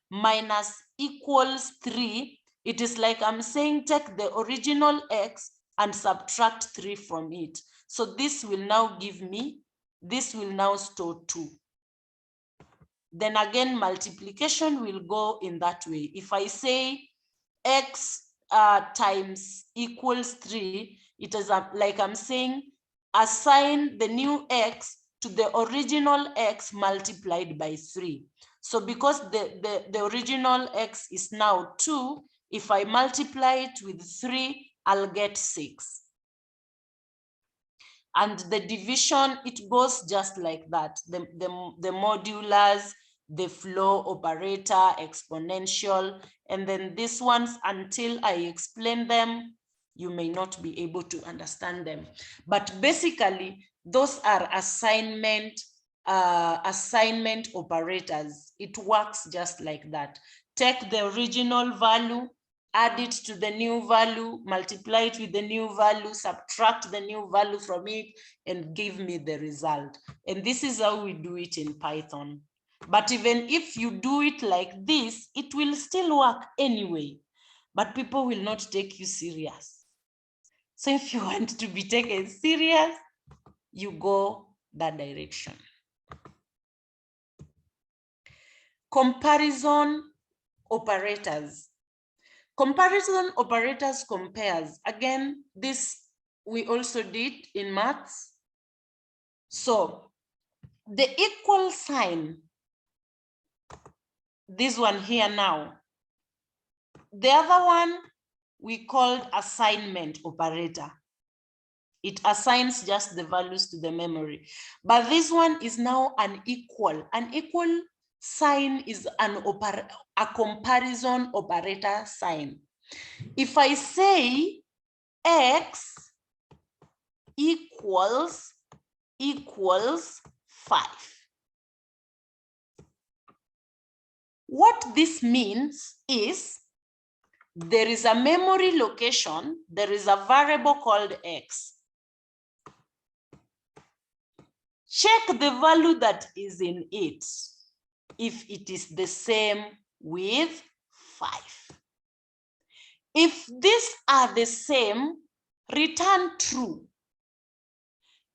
minus equals 3, it is like I'm saying take the original x and subtract 3 from it. So this will now give me, this will now store 2. Then again, multiplication will go in that way. If I say x times equals 3, it is like I'm saying assign the new x to the original x multiplied by 3. So because the original x is now 2, if I multiply it with 3, I'll get 6. And the division, it goes just like that. The modulars, the flow operator, exponential, and then these ones, until I explain them, you may not be able to understand them. But basically, those are assignment operators. It works just like that. Take the original value, add it to the new value, multiply it with the new value, subtract the new value from it, and give me the result. And this is how we do it in Python. But even if you do it like this, it will still work anyway, but people will not take you serious. So if you want to be taken serious, you go that direction. comparison operators. Comparison operators compares. Again, this we also did in maths. So the equal sign, this one here now. The other one we called assignment operator. It assigns just the values to the memory. But this one is now an equal. An equal sign is a comparison operator sign. If I say x equals 5. What this means is there is a memory location, there is a variable called x. Check the value that is in it, if it is the same with 5. If these are the same, return true.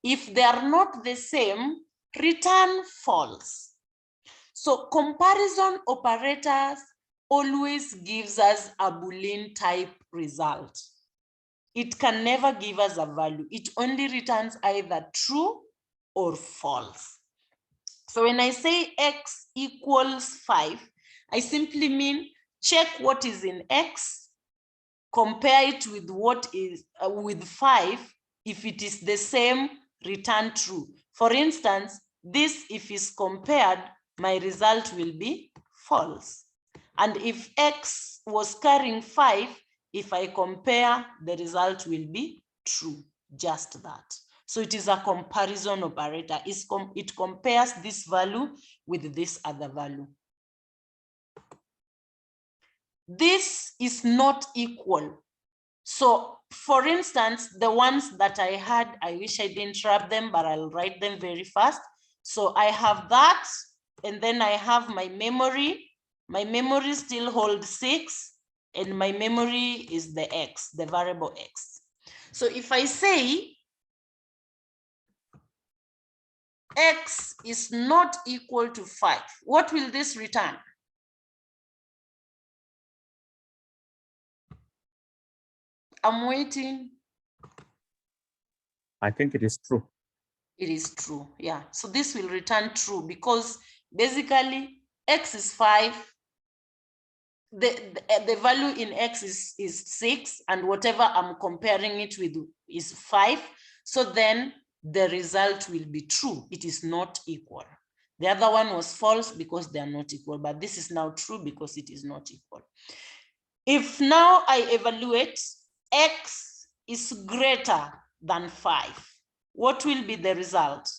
If they are not the same, return false. So comparison operators always gives us a Boolean type result. It can never give us a value. It only returns either true or false. So when I say x equals 5, I simply mean check what is in x, compare it with what is with 5. If it is the same, return true. For instance, this, if is compared, my result will be false. And if x was carrying 5, if I compare, the result will be true, just that. So it is a comparison operator. It compares this value with this other value. This is not equal. So for instance, the ones that I had, I wish I didn't wrap them, but I'll write them very fast. So I have that, and then I have my memory. My memory still holds 6, and my memory is the x, the variable x. So if I say x is not equal to 5, what will this return? I'm waiting. I think it is true. It is true, yeah. So this will return true because basically x is 5. The value in x is 6, and whatever I'm comparing it with is 5. So then the result will be true. It is not equal. The other one was false because they are not equal, but this is now true because it is not equal. If now I evaluate x is greater than 5, what will be the result?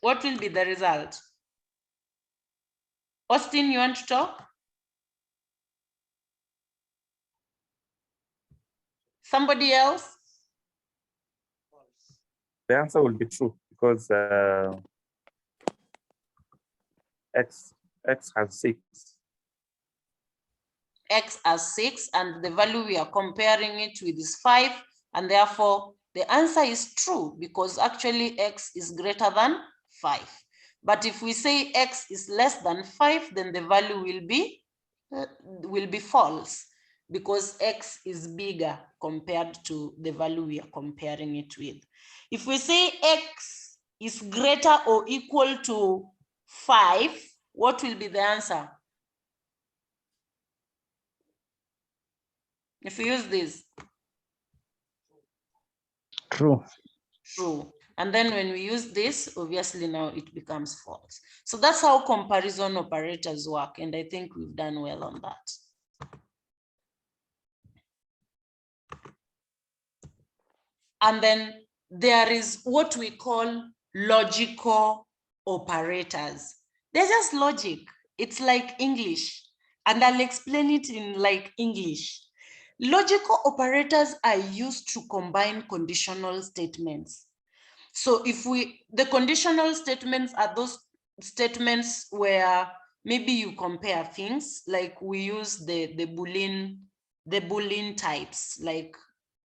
What will be the result? Austin, you want to talk? Somebody else? The answer will be true because x has 6. X has 6, and the value we are comparing it with is 5, and therefore the answer is true because actually x is greater than 5. But if we say x is less than 5, then the value will be false because x is bigger compared to the value we are comparing it with. If we say x is greater or equal to 5, what will be the answer? If we use this. True. True. And then when we use this, obviously now it becomes false. So that's how comparison operators work. And I think we've done well on that. And then there is what we call logical operators. They're just logic. It's like English. And I'll explain it in like English. Logical operators are used to combine conditional statements. So the conditional statements are those statements where maybe you compare things, like we use the Boolean types, like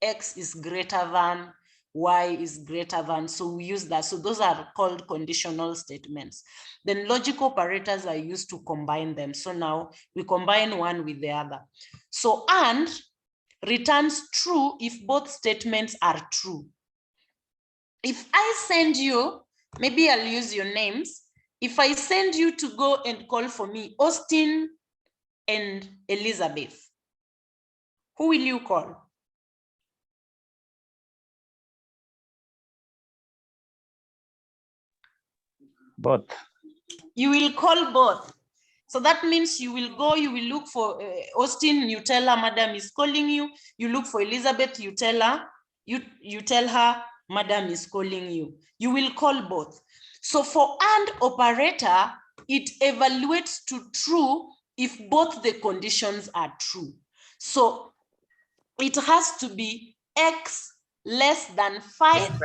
x is greater than, y is greater than, so we use that. So those are called conditional statements. Then logic operators are used to combine them. So now we combine one with the other. So and returns true if both statements are true. If I send you, maybe I'll use your names. If I send you to go and call for me, Austin and Elizabeth, who will you call? Both. You will call both. So that means you will go, you will look for Austin, you tell her madam is calling you. You look for Elizabeth, you tell her, you tell her madam is calling you. You will call both. So for AND operator, it evaluates to true if both the conditions are true. So it has to be X less than 5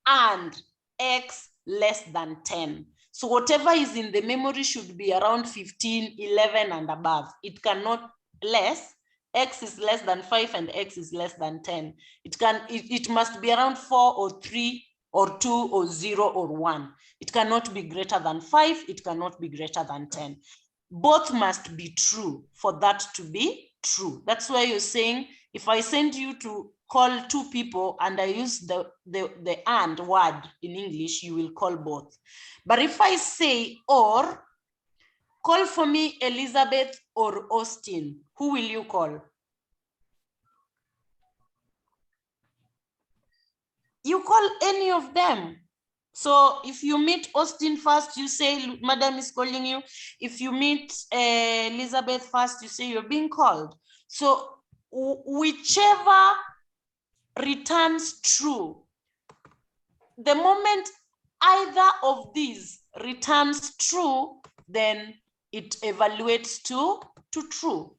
and X less than 10. So whatever is in the memory should be around 15, 11 and above. It cannot less. X is less than 5 and X is less than 10. It must be around 4 or 3 or 2 or 0 or 1. It cannot be greater than 5. It cannot be greater than 10. Both must be true for that to be true. That's why you're saying, if I send you to call 2 people and I use the and word in English, you will call both. But if I say or, call for me Elizabeth or Austin, who will you call? You call any of them. So if you meet Austin first, you say madam is calling you. If you meet Elizabeth first, you say you're being called. So whichever returns true, the moment either of these returns true, then it evaluates to true.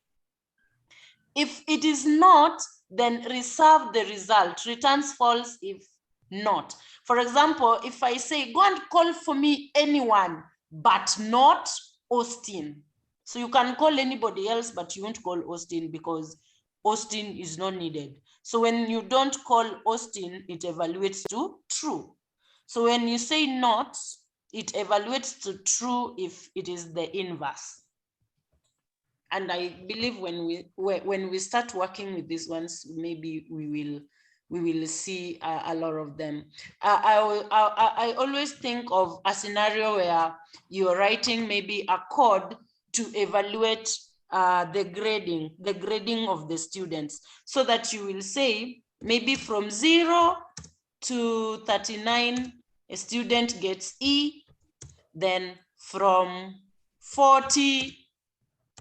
If it is not, then reserve the result, returns false if not. For example, if I say, go and call for me anyone, but not Austin. So you can call anybody else, but you won't call Austin because Austin is not needed. So when you don't call Austin, it evaluates to true. So when you say not, it evaluates to true if it is the inverse. And I believe when we start working with these ones, maybe we will see a lot of them. I always think of a scenario where you're writing maybe a code to evaluate the grading of the students, so that you will say maybe from 0 to 39 a student gets E, then from 40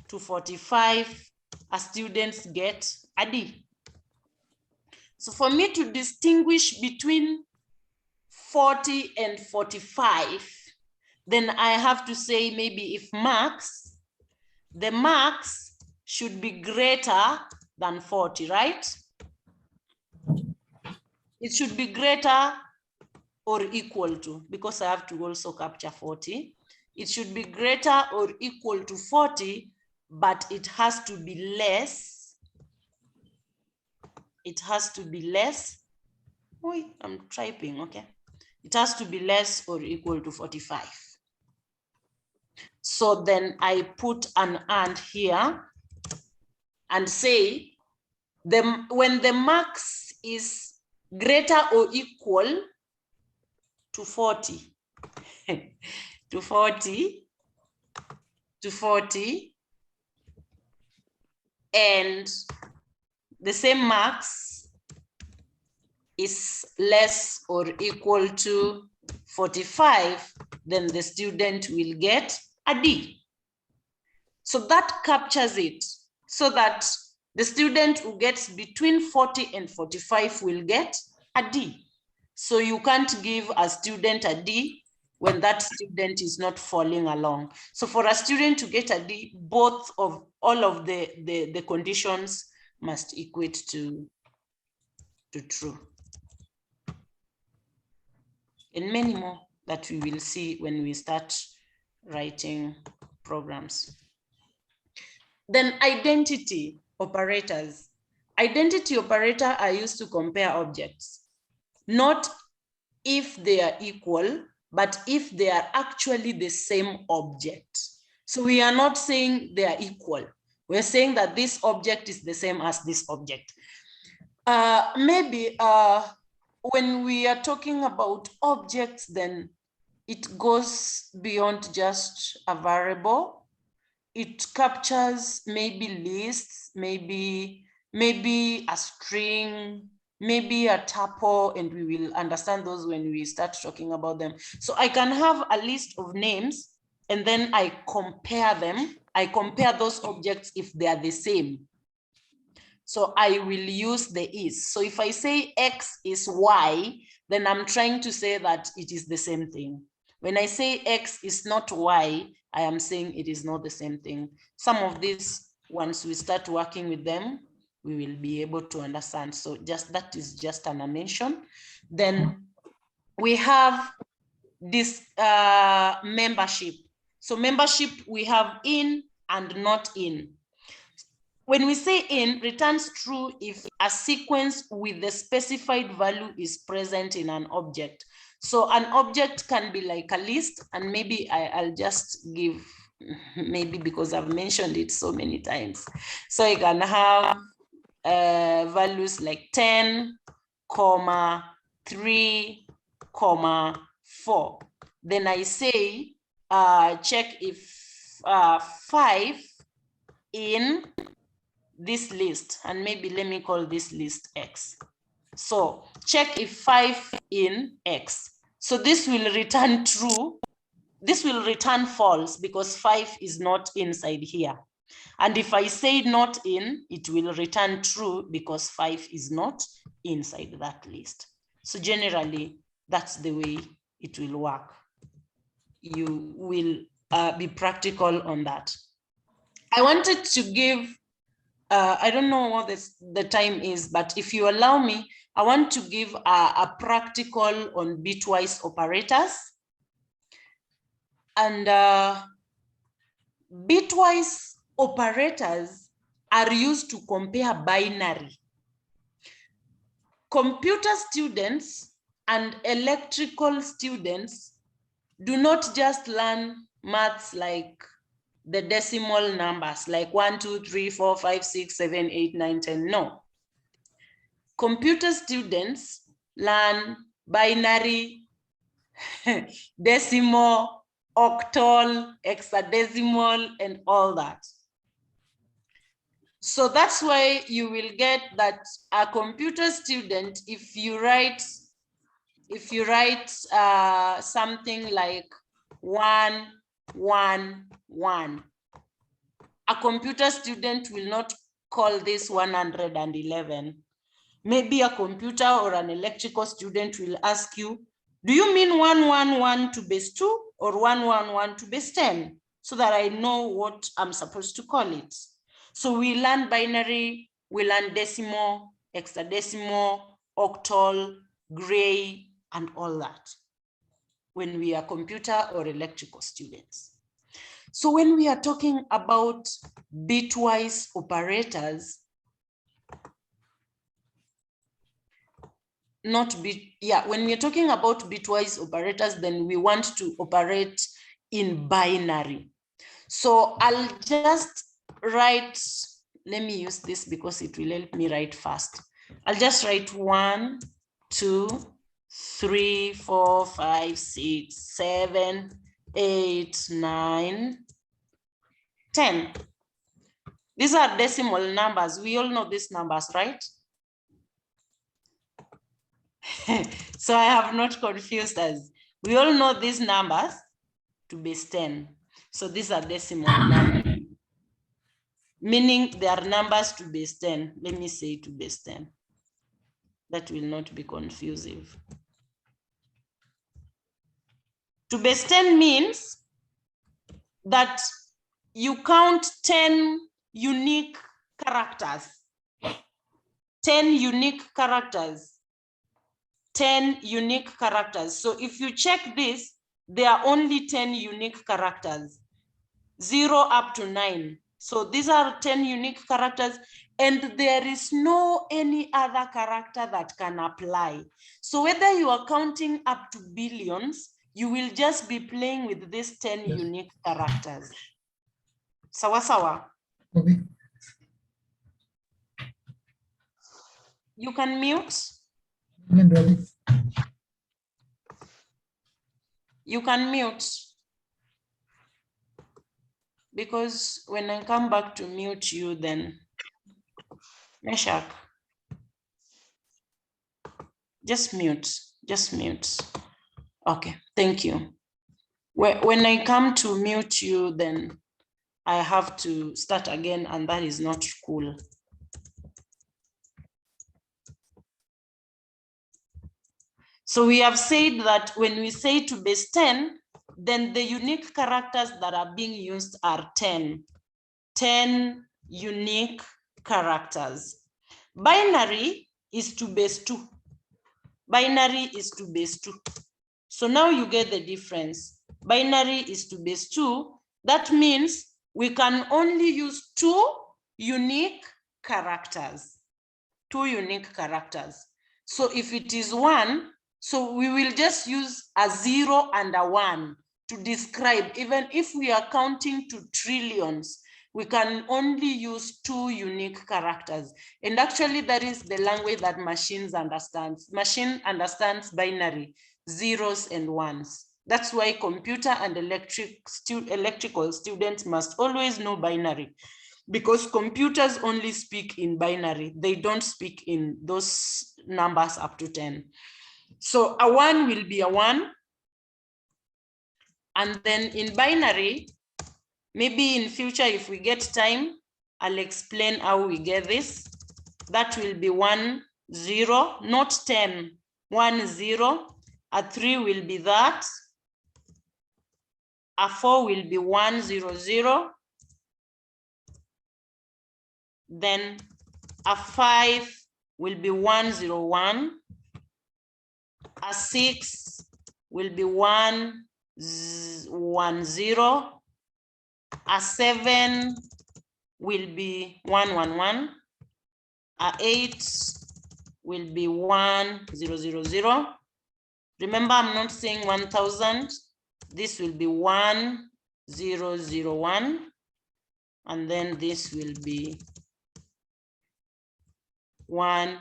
to 45 a students get a D. So for me to distinguish between 40 and 45, then I have to say maybe if marks, the marks should be greater than 40, right? It should be greater or equal to, because I have to also capture 40. It should be greater or equal to 40, but it has to be less. It has to be less. Wait, I'm typing, okay. It has to be less or equal to 45. So then I put an and here and say, when the max is greater or equal to 40, to 40, and the same max is less or equal to 45, then the student will get a D. So that captures it, so that the student who gets between 40 and 45 will get a D. So you can't give a student a D when that student is not following along. So for a student to get a D, all of the conditions must equate to true. And many more that we will see when we start writing programs. Then identity operators. Identity operators are used to compare objects. not if they are equal, but if they are actually the same object. So we are not saying they are equal. We're saying that this object is the same as this object. Maybe when we are talking about objects, then it goes beyond just a variable. It captures maybe lists, maybe a string, maybe a tuple, and we will understand those when we start talking about them. So I can have a list of names, and then I compare them. I compare those objects if they are the same. So I will use the is. So if I say X is Y, then I'm trying to say that it is the same thing. When I say X is not Y, I am saying it is not the same thing. Some of these, once we start working with them, we will be able to understand. So just that is just an mention. Then we have this membership. So membership, we have in and not in. When we say in, returns true if a sequence with the specified value is present in an object. So an object can be like a list, and maybe I'll just give, maybe because I've mentioned it so many times. So you can have values like 10, 3, 4. Then I say, check if 5 in this list, and maybe let me call this list X. So check if 5 in X. So this will return true. This will return false because 5 is not inside here. And if I say not in, it will return true because 5 is not inside that list. So generally, that's the way it will work. You will be practical on that. I wanted to give, I don't know what the time is, but if you allow me, I want to give a practical on bitwise operators. And bitwise operators are used to compare binary. Computer students and electrical students do not just learn maths like the decimal numbers, like 1, 2, 3, 4, 5, 6, 7, 8, 9, 10. No. Computer students learn binary, decimal, octal, hexadecimal, and all that. So that's why you will get that a computer student, if you write something like 1, 1, 1, a computer student will not call this 111. Maybe a computer or an electrical student will ask you, do you mean 111 to base 2 or 111 to base 10? So that I know what I'm supposed to call it. So we learn binary, we learn decimal, hexadecimal, octal, gray, and all that when we are computer or electrical students. So when we are talking about bitwise operators, when we're talking about bitwise operators, then we want to operate in binary. So I'll just write, let me use this because it will help me write fast. I'll just write 1, 2, 3, 4, 5, 6, 7, 8, 9, 10. These are decimal numbers. We all know these numbers, right? So I have not confused us. We all know these numbers to base 10. So these are decimal numbers, meaning they are numbers to base 10. Let me say to base 10. That will not be confusing. To base 10 means that you count 10 unique characters. 10 unique characters. 10 unique characters. So if you check this, there are only 10 unique characters, 0 up to 9. So these are 10 unique characters. and there is no any other character that can apply. So whether you are counting up to billions, you will just be playing with these 10 unique characters. Sawa sawa. Okay. You can mute. You can mute. Because when I come back to mute you, then Meshach, just mute. Okay, thank you. When I come to mute you, then I have to start again, and that is not cool. So we have said that when we say to base 10, then the unique characters that are being used are 10 unique characters. Binary is to base 2. Binary is to base 2. So now you get the difference. Binary is to base 2. That means we can only use 2 unique characters. 2 unique characters. So if it is 1, so we will just use a 0 and a 1 to describe. Even if we are counting to trillions, we can only use 2 unique characters. And actually that is the language that machines understands. Machine understands binary, 0s and 1s. That's why computer and electrical students must always know binary, because computers only speak in binary. They don't speak in those numbers up to 10. So a 1 will be a 1. And then in binary, maybe in future, if we get time, I'll explain how we get this. That will be 1, 0, not 10, 1, 0. A 3 will be that. A 4 will be 1, 0, 0. Then a 5 will be 1, 0, 1. A 6 will be 1, 1, 0. A 7 will be 1, 1, 1. A 8 will be 1, 0, 0, 0. Remember, I'm not saying 1000. This will be 1, 0, 0, 1. And then this will be 1,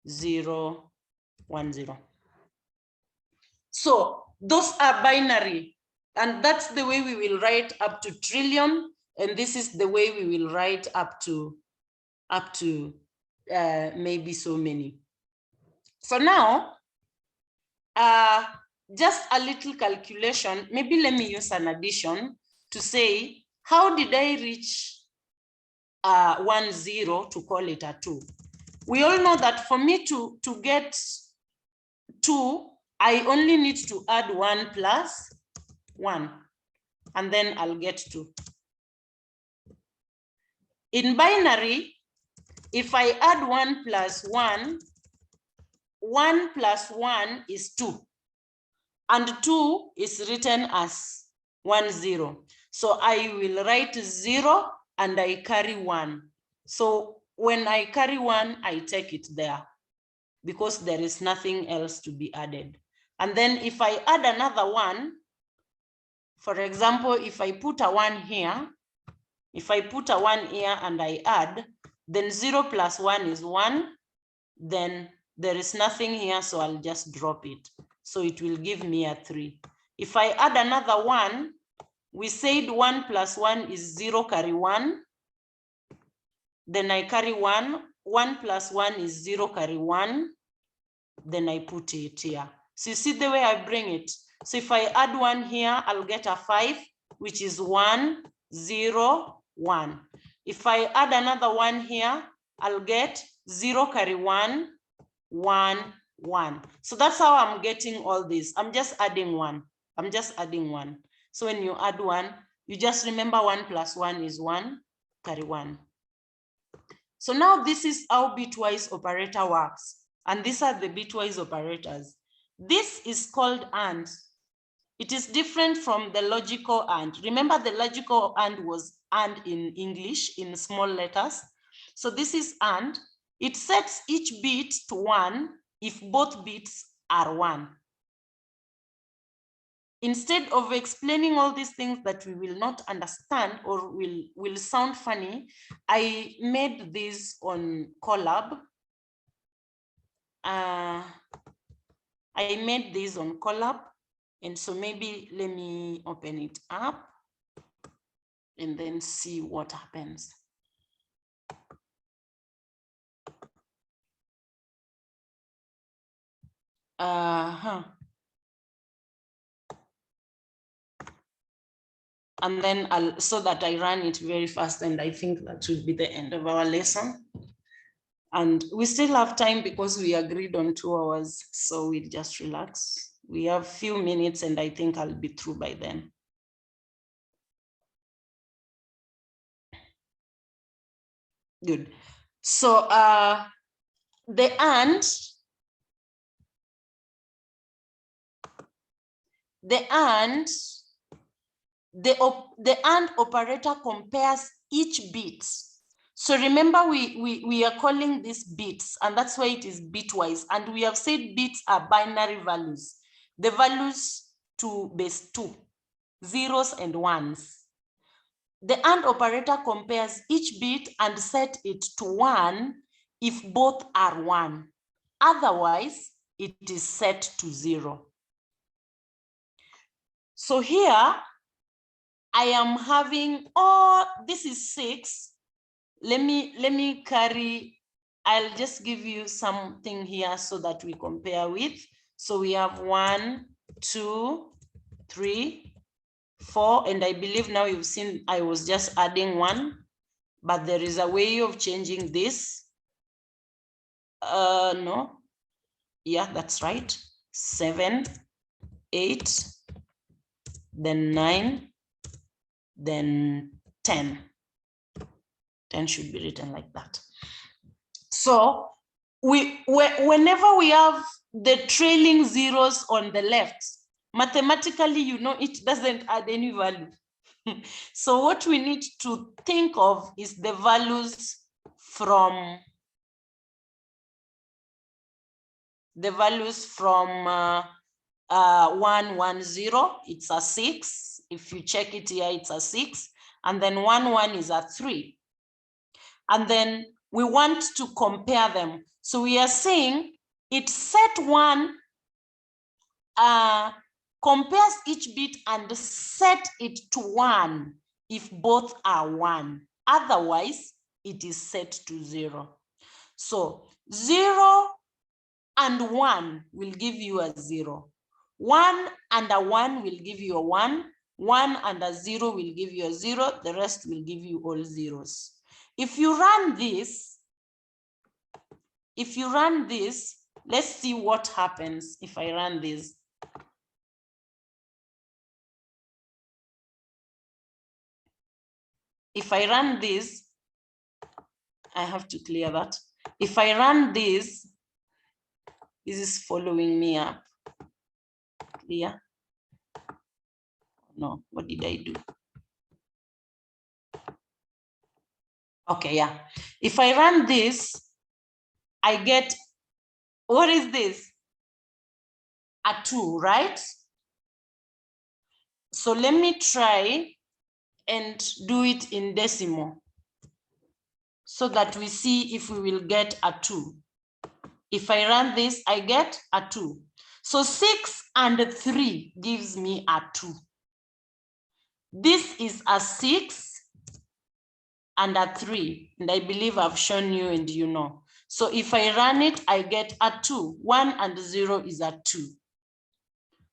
0, 1, 0. So those are binary, and that's the way we will write up to trillion, and this is the way we will write up to maybe so many. So now, just a little calculation. Maybe let me use an addition to say, how did I reach 1, 0 to call it a 2? We all know that for me to get 2, I only need to add 1 plus 1, and then I'll get 2. In binary, if I add 1 plus 1, 1 plus 1 is 2, and 2 is written as 1, 0. So I will write 0 and I carry 1. So when I carry 1, I take it there, because there is nothing else to be added. And then if I add another 1, for example, if I put a 1 here, if I put a 1 here and I add, then 0 plus 1 is 1. Then there is nothing here, so I'll just drop it. So it will give me a 3. If I add another 1, we said 1 plus 1 is 0, carry 1. Then I carry 1. 1 plus 1 is 0, carry 1. Then I put it here. So you see the way I bring it. So if I add 1 here, I'll get a 5, which is 1, 0, 1. If I add another 1 here, I'll get 0, carry 1, 1, 1. So that's how I'm getting all this. I'm just adding 1. I'm just adding 1. So when you add 1, you just remember 1 plus 1 is 1, carry 1. So now this is how bitwise operator works. And these are the bitwise operators. This is called AND. It is different from the logical AND. Remember, the logical AND was AND in English in small letters. So this is AND. It sets each bit to 1 if both bits are 1. Instead of explaining all these things that we will not understand or will sound funny, I made this on Colab. I made this on Colab, and so maybe let me open it up and then see what happens. And then so that I run it very fast, and I think that will be the end of our lesson. And we still have time because we agreed on 2 hours, so we'll just relax. We have few minutes and I think I'll be through by then. Good. So the AND operator compares each bit. So remember, we are calling this bits, and that's why it is bitwise. And we have said bits are binary values. The values to base 2, zeros and ones. The AND operator compares each bit and set it to 1 if both are 1. Otherwise, it is set to 0. So here, I am having, this is 6. Let me carry, I'll just give you something here so that we compare with. So we have 1, 2, 3, 4, and I believe now you've seen I was just adding 1, but there is a way of changing this. No, yeah, that's right. 7, 8, then 9, then 10. 10 should be written like that. So whenever we have the trailing zeros on the left, mathematically, you know, it doesn't add any value. So what we need to think of is the values from 1, 1, 0, it's a 6. If you check it here, it's a 6. And then 1, 1 is a 3. And then we want to compare them. So we are saying it set 1, compares each bit and set it to 1 if both are 1. Otherwise, it is set to 0. So 0 and 1 will give you a 0. 1 and a 1 will give you a 1. 1 and a 0 will give you a 0. The rest will give you all zeros. If you run this, let's see what happens if I run this. If I run this, I have to clear that. If I run this is following me up. Clear? No, what did I do? Okay, yeah. If I run this, I get, what is this? A 2, right? So let me try and do it in decimal so that we see if we will get a 2. If I run this, I get a 2. So 6 and 3 gives me a 2. This is a 6 and a 3, and I believe I've shown you and you know. So if I run it, I get a 2. 1 and 0 is a 2.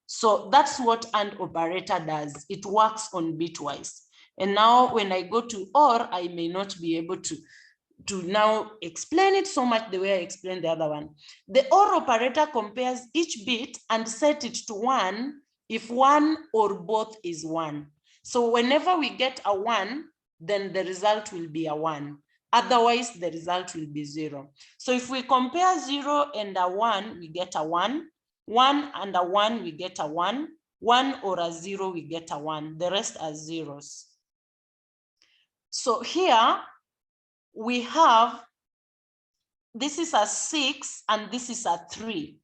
So that's what AND operator does. It works on bitwise. And now when I go to OR, I may not be able to now explain it so much the way I explained the other one. The OR operator compares each bit and set it to 1 if 1 or both is 1. So whenever we get a 1, then the result will be a 1. Otherwise, the result will be 0. So if we compare 0 and a 1, we get a 1. 1 and a 1, we get a 1. 1 or a 0, we get a 1. The rest are zeros. So here, we have, this is a 6 and this is a 3.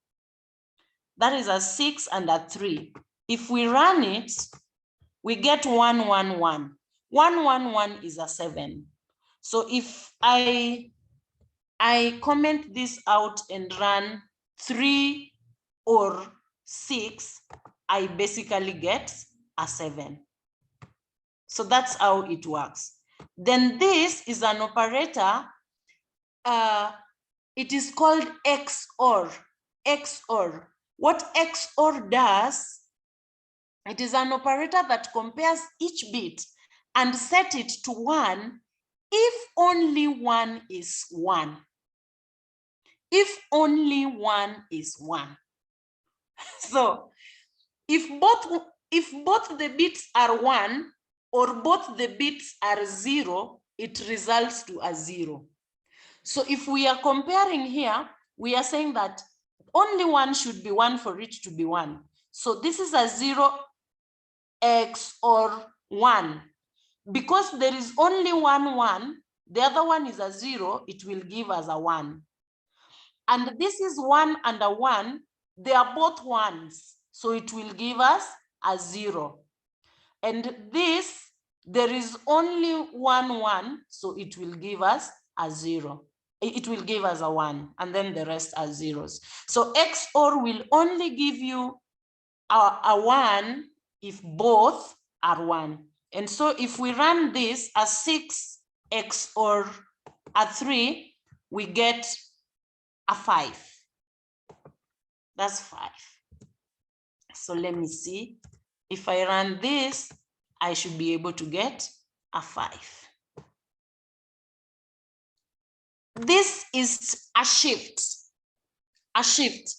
That is a 6 and a 3. If we run it, we get 1, 1, 1. 1, 1, 1 is a 7. So if I comment this out and run 3 or 6, I basically get a 7. So that's how it works. Then this is an operator. It is called XOR. XOR. What XOR does, it is an operator that compares each bit and set it to 1 if only 1 is 1. If only 1 is 1. So if both the bits are 1 or both the bits are 0, it results to a 0. So if we are comparing here, we are saying that only 1 should be 1 for it to be 1. So this is a 0 XOR 1. Because there is only 1, 1, the other one is a 0, it will give us a 1. And this is 1 and a 1, they are both 1s, so it will give us a 0. And this, there is only 1, 1, so it will give us a 0. It will give us a 1, and then the rest are zeros. So XOR will only give you a 1 if both are 1. And so if we run this as 6 XOR a 3, we get a 5. That's 5. So let me see. If I run this, I should be able to get a 5. This is a shift. A shift.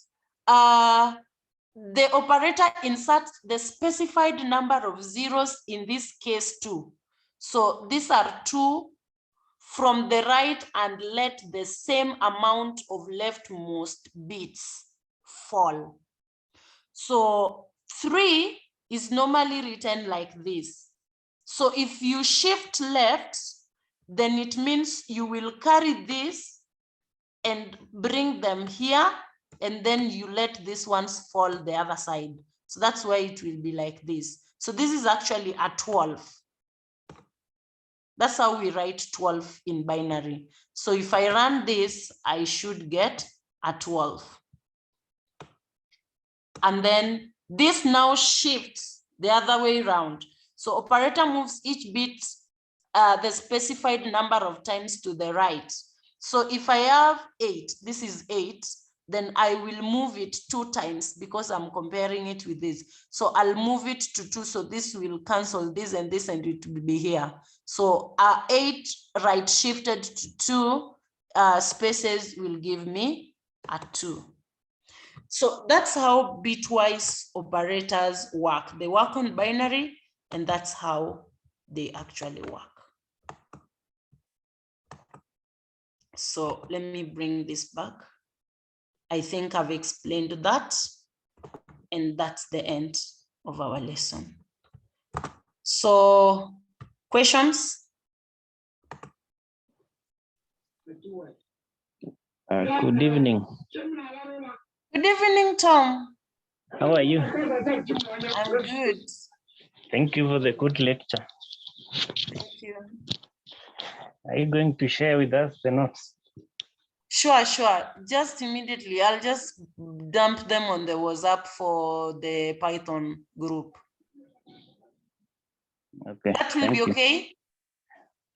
The operator inserts the specified number of zeros, in this case 2. So these are 2 from the right, and let the same amount of leftmost bits fall. So 3 is normally written like this. So if you shift left, then it means you will carry this and bring them here, and then you let these ones fall the other side. So that's why it will be like this. So this is actually a 12. That's how we write 12 in binary. So if I run this, I should get a 12. And then this now shifts the other way around. So operator moves each bit the specified number of times to the right. So if I have 8, this is 8, then I will move it 2 times because I'm comparing it with this. So I'll move it to 2. So this will cancel this, and it will be here. So 8 right shifted to 2 spaces will give me a 2. So that's how bitwise operators work. They work on binary, and that's how they actually work. So let me bring this back. I think I've explained that, and that's the end of our lesson. So, questions? Good evening. Good evening, Tom. How are you? I'm good. Thank you for the good lecture. Thank you. Are you going to share with us the notes? Sure. Just immediately, I'll just dump them on the WhatsApp for the Python group. Okay. That will be okay?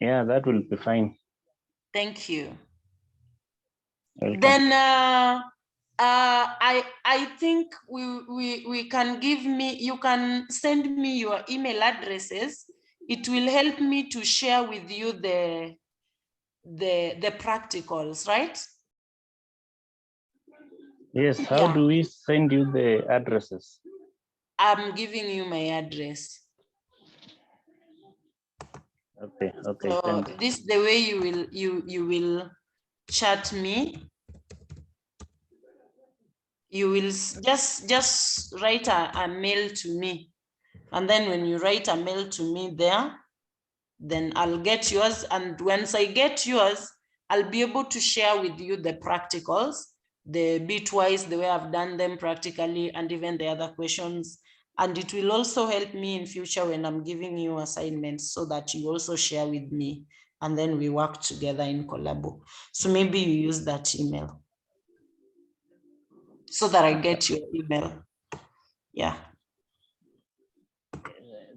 Yeah, that will be fine. Thank you. Welcome. Then I think we can give me, you can send me your email addresses. It will help me to share with you the practicals, right? Yes, how do we send you the addresses? I'm giving you my address. Okay, So this is the way you will chat me. You will just write a mail to me, and then when you write a mail to me there, then I'll get yours. And once I get yours, I'll be able to share with you the practicals, the bitwise, the way I've done them practically, and even the other questions. And it will also help me in future when I'm giving you assignments, so that you also share with me, and then we work together in Collabo. So maybe you use that email so that I get your email. Yeah.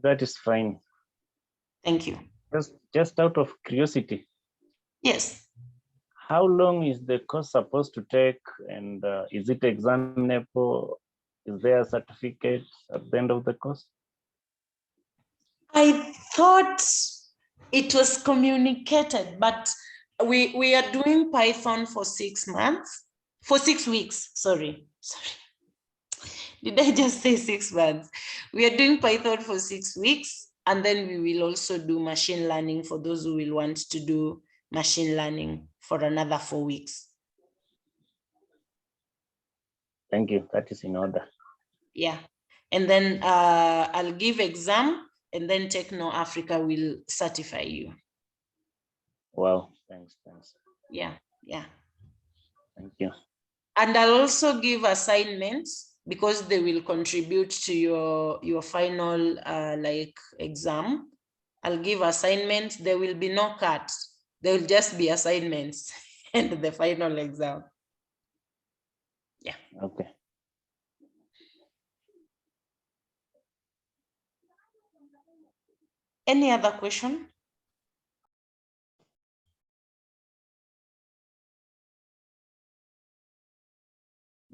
That is fine. Thank you. Just out of curiosity, Yes. how long is the course supposed to take, and is it examinable? Is there a certificate at the end of the course? I thought it was communicated, but we are doing Python for 6 months, for 6 weeks. Sorry. Did I just say 6 months? We are doing Python for 6 weeks, and then we will also do machine learning for those who will want to do machine learning for another 4 weeks. Thank you. That is in order. Yeah. And then I'll give exam, and then Techno Africa will certify you. Wow. Thanks. Yeah. Thank you. And I'll also give assignments, because they will contribute to your final like exam. I'll give assignments. There will be no cuts. There will just be assignments and the final exam. Yeah. Okay. Any other question?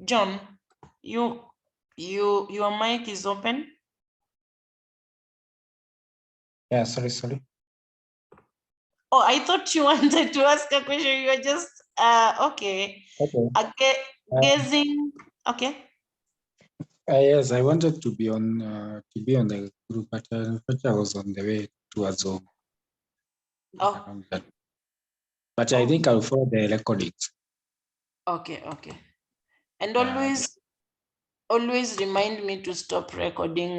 John, your mic is open. Yeah, sorry. Oh, I thought you wanted to ask a question. You were just okay. Okay. Guessing. Okay. Yes, I wanted to be on the group, but I was on the way towards home. Oh. But I think I'll follow the recordings. Okay. And Yeah. always remind me to stop recording